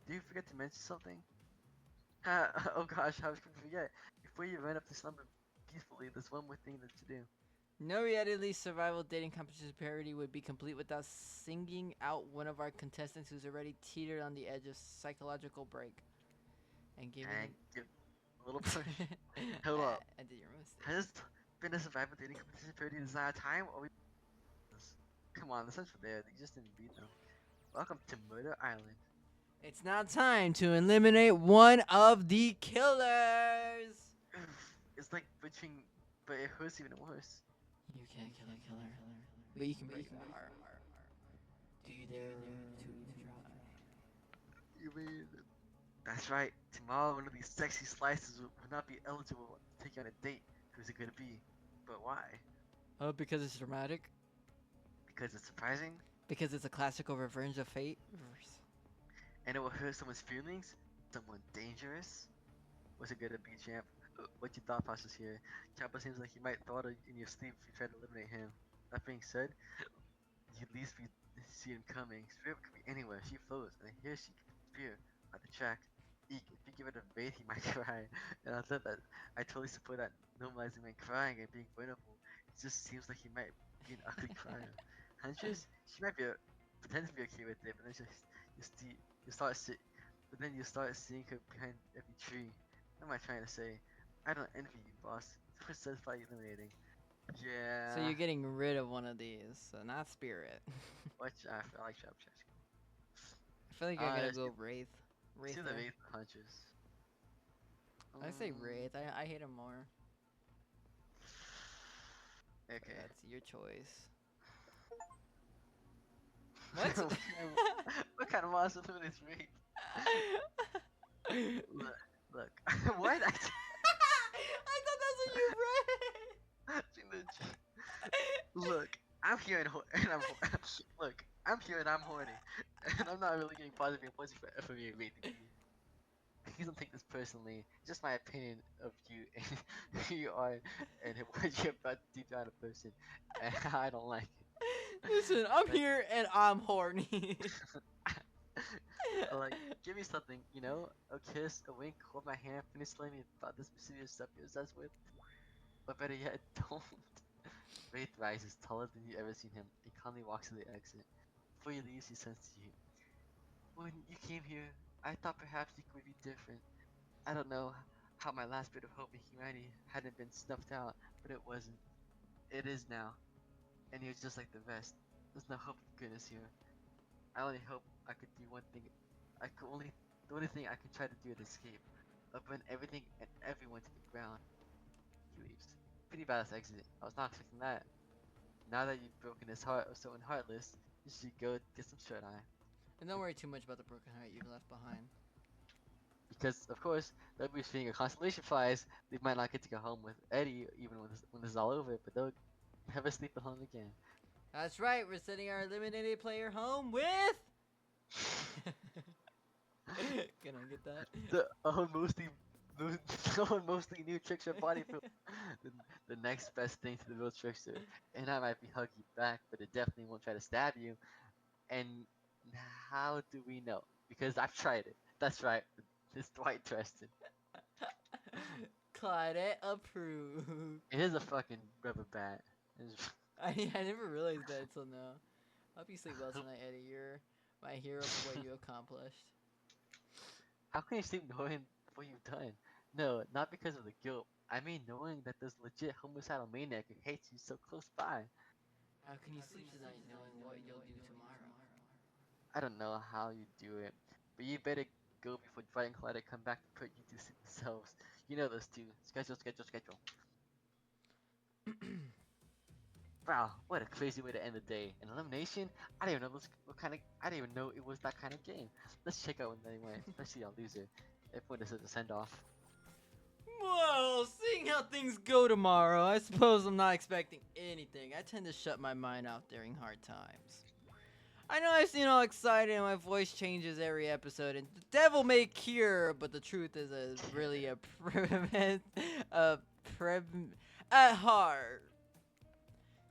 Did you forget to mention something? Oh gosh, how could I forget? Before you run up to slumber peacefully, there's one more thing that you do. No reality survival dating competition parody would be complete without singing out one of our contestants who's already teetered on the edge of psychological break. And giving And give a little push. Hold up. I did your mistake. Has this been a survival dating competition parody this entire time, or we? Come on, the sense for there. You just didn't beat them. Welcome to Murder Island. It's now time to eliminate one of the killers. It's like butchering, but it hurts even worse. You can't kill a killer, but you can break a heart. Do you dare to try? You mean? That's right. Tomorrow, one of these sexy slices will not be eligible to take you on a date. Who's it gonna be? But why? Oh, because it's dramatic. Because it's surprising, Because it's a classical revenge of fate. and it will hurt someone's feelings. Someone dangerous. What's it gonna be, champ? What's your thought process here? Champa seems like you might thought of in your sleep if you tried to eliminate him. That being said, you at least see him coming. Spirit could be anywhere. She flows, and here she can spear at the track. Eek, if you give it a bait, he might cry. And I thought that I totally support that normalizing when crying and being vulnerable. It just seems like he might be an ugly crier. Huntress, she might be pretend to be okay with it, but then but then you start seeing her behind every tree. What am I trying to say? I don't envy you, boss. What's satisfy eliminating? Yeah. So you're getting rid of one of these, so not Spirit. I like Trap Trash. I feel like you're gonna go Wraith. Wraith. See the there. Wraith Huntress. I say Wraith. I hate him more. But Okay. that's your choice. What? What kind of monster food is Wraith? Look. What? I thought that's what you read. Look, I'm here and I'm look, I'm here and I'm horny, and I'm not really getting positive pussy for me rating. Please don't take this personally. It's just my opinion of you and who you are and what you're about to do to a person, and I don't like it. Listen, I'm here and I'm horny. Like, give me something, you know? A kiss, a wink, hold my hand, finish telling me about this mysterious stuff you're obsessed with. Or better yet, don't. Wraith rises, taller than you've ever seen him. He calmly walks to the exit. Before he leaves, he says to you, when you came here, I thought perhaps you could be different. I don't know how my last bit of hope in humanity hadn't been snuffed out, but it wasn't. It is now. And you're just like the rest. There's no hope of goodness here. I only hope I could do one thing. The only thing I can try to do is escape. I'll burn everything and everyone to the ground. He leaves. Pretty badass exit. I was not expecting that. Now that you've broken his heart of someone heartless, you should go get some shut eye. And don't worry too much about the broken heart you've left behind. Because of course, they'll be feeling a consolation prize. They might not get to go home with Eddie even when this is all over, but they'll never sleep alone again. That's right, we're sending our eliminated player home with. Can I get that? The mostly new trickster body feel the next best thing to the real trickster. And I might be hug you back, but it definitely won't try to stab you. And how do we know? Because I've tried it. That's right. It's Dwight Preston. Claudette approved. It is a fucking rubber bat. It's- I never realized that until now. Hope you sleep well tonight, Eddie. You're my hero for what you accomplished. How can you sleep knowing what you've done? No, not because of the guilt. I mean knowing that this legit homicidal maniac who hates you so close by. How can you sleep tonight knowing what you'll do tomorrow? I don't know how you do it, but you better go before Dwight and Claudette come back to put you to sleep themselves. You know those two. Schedule. Wow, what a crazy way to end the day. An elimination? I didn't even know I didn't even know it was that kind of game. Let's check out when they went, especially on loser. Everyone deserves a send off. Well, seeing how things go tomorrow, I suppose I'm not expecting anything. I tend to shut my mind out during hard times. I know I seem all excited and my voice changes every episode, and the devil may cure, but the truth is really a at heart.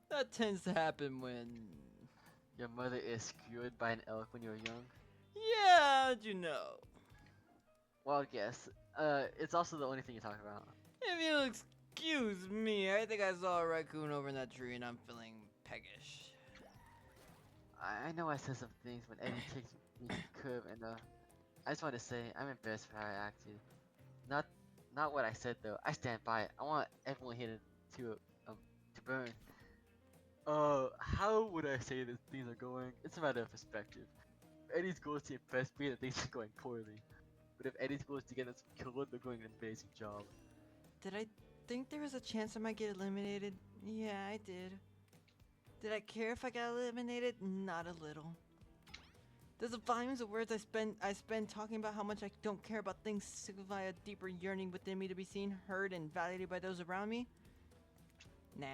That tends to happen when... Your mother is skewered by an elk when you were young? Yeah, how'd you know? Well, yes. It's also the only thing you talk about. If you'll excuse me, I think I saw a raccoon over in that tree and I'm feeling peckish. I know I said some things when Eddie takes me to the curb, and I just want to say I'm embarrassed for how I acted. Not what I said though. I stand by it. I want everyone here to burn. How would I say that things are going? It's a matter of perspective. Eddie's goal is to impress me that things are going poorly. But if Eddie's goal is to get us killed, they're doing an amazing job. Did I think there was a chance I might get eliminated? Yeah, I did. Did I care if I got eliminated? Not a little. Does the volumes of words I spend talking about how much I don't care about things signify a deeper yearning within me to be seen, heard, and validated by those around me? Nah.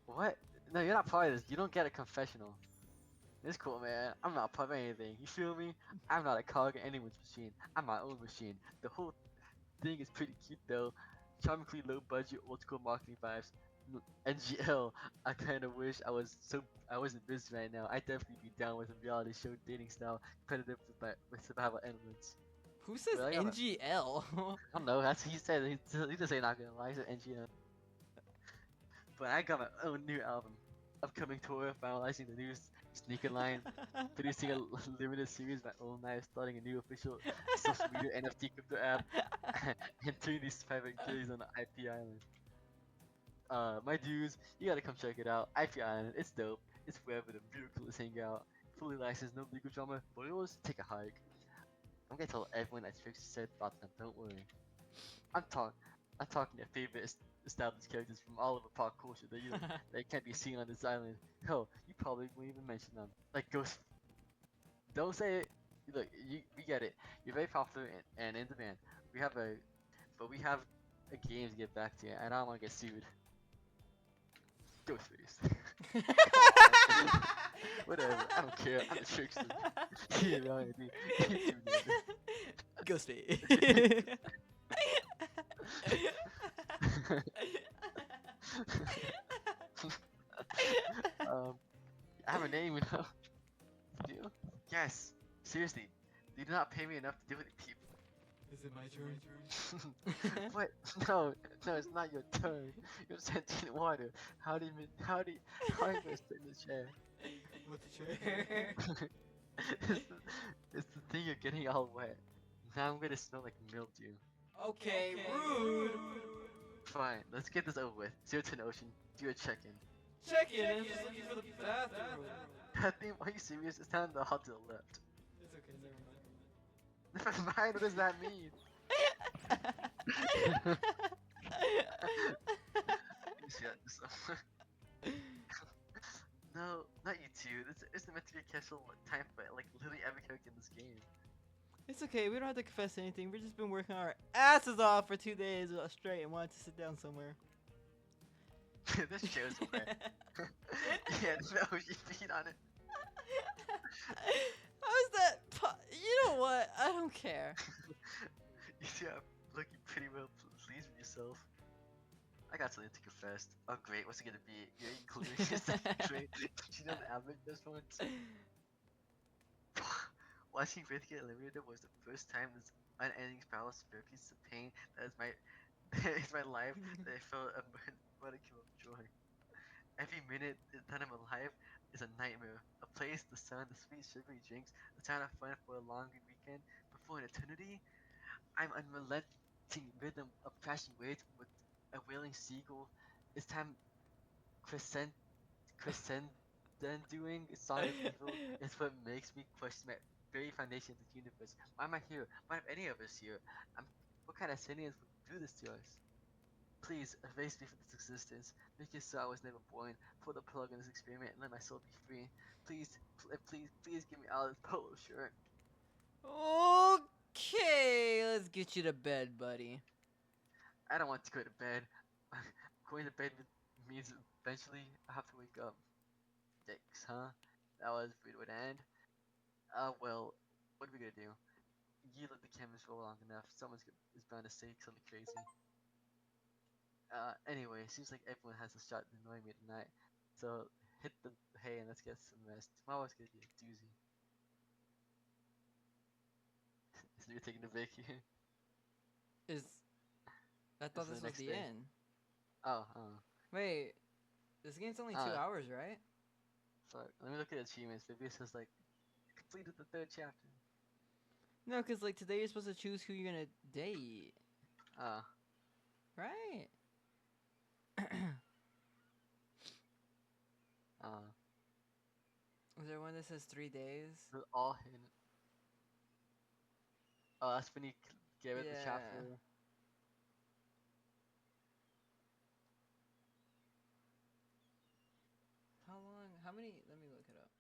What? No, you're not part of this. You don't get a confessional. It's cool, man. I'm not part of anything. You feel me? I'm not a cog in anyone's machine. I'm my own machine. The whole thing is pretty cute though. Charmingly low budget, old school marketing vibes. NGL. I kind of wish I wasn't busy right now. I'd definitely be down with a reality show dating style, competitive with survival elements. Who says Well, I got NGL? I don't know. That's he said. He just say not gonna lie. He said NGL. But I got my own new album, upcoming tour, finalizing the new sneaker line, producing a limited series of my own life, starting a new official social media NFT crypto app, and turning these private gigs on the IP Island. My dudes, you gotta come check it out. IP Island, it's dope. It's wherever the real coolest hang out. Fully licensed, no legal drama. Loyals, take a hike. I'm gonna tell everyone that Trixie said about them. Don't worry. I'm talking. I'm talking their favorite established characters from all over pop culture that can't be seen on this island. Hell, you probably won't even mention them. Like Ghost. Don't say it. Look, we get it. You're very popular and in demand. We have a game to get back to, and I don't want to get sued. Ghostface. Whatever. I don't care. I'm a trickster. Yeah, right, dude. You too, dude. Ghostface. I have a name, you know. You do? Yes. Seriously, they do not pay me enough to deal with people. Is it my turn? What? No, it's not your turn. You're sentient water. How are you gonna sit in the chair? What's the chair? It's the thing you're getting all wet. Now I'm gonna smell like mildew. Okay, rude. Fine, let's get this over with. Zero to an ocean. Do a check-in. Check in. I'm just looking for the bathroom. Nothing. Are you serious? It's down the hall to the left. It's okay, never mind. Never mind. What does that mean? No, not you two. This isn't meant to be a casual time for like literally every character in this game. It's okay, we don't have to confess anything. We've just been working our asses off for 2 days straight and wanted to sit down somewhere. This chair's wet. Yeah, no, you beat on it. How's that? You know what? I don't care. You two are looking pretty well pleased with yourself. I got something to confess. Oh great, what's it gonna be? You're including yourself great. Did you know the average this once? Watching Wraith get eliminated was the first time this unending spiral of spare pieces of pain that is my is my life that I felt a modicum of joy. Every minute that I'm alive is a nightmare. A place, the sun, the sweet sugary drinks, the time of fun for a long weekend. But for an eternity, I'm unrelenting rhythm of crashing waves with a wailing seagull. It's time crescendoing a song of evil is what makes me question my very foundation of the universe. Why am I here? Why am any of us here? What kind of sentience would do this to us? Please erase me from this existence. Make it so I was never born. Pull the plug on this experiment and let my soul be free. Please, please give me out of this polo shirt. Okay, let's get you to bed, buddy. I don't want to go to bed. Going to bed means eventually I have to wake up. Yikes, huh? That was a weird way to end. Well, what are we gonna do? You let the cameras roll long enough. Is bound to say something crazy. Anyway, seems like everyone has a shot at annoying me tonight. So hit the hay and let's get some rest. Tomorrow's gonna be a doozy. So you're taking a vacation. I thought the this was next the day. end. Oh, Wait, this game's only 2 hours, right? Fuck. Let me look at achievements. Maybe it says like completed the 3rd chapter. No, because like today you're supposed to choose who you're gonna date, right? Is there one that says 3 days? They're all hidden. Oh, that's when you get rid of the Yeah. chapter. How long? How many? Let me look it up.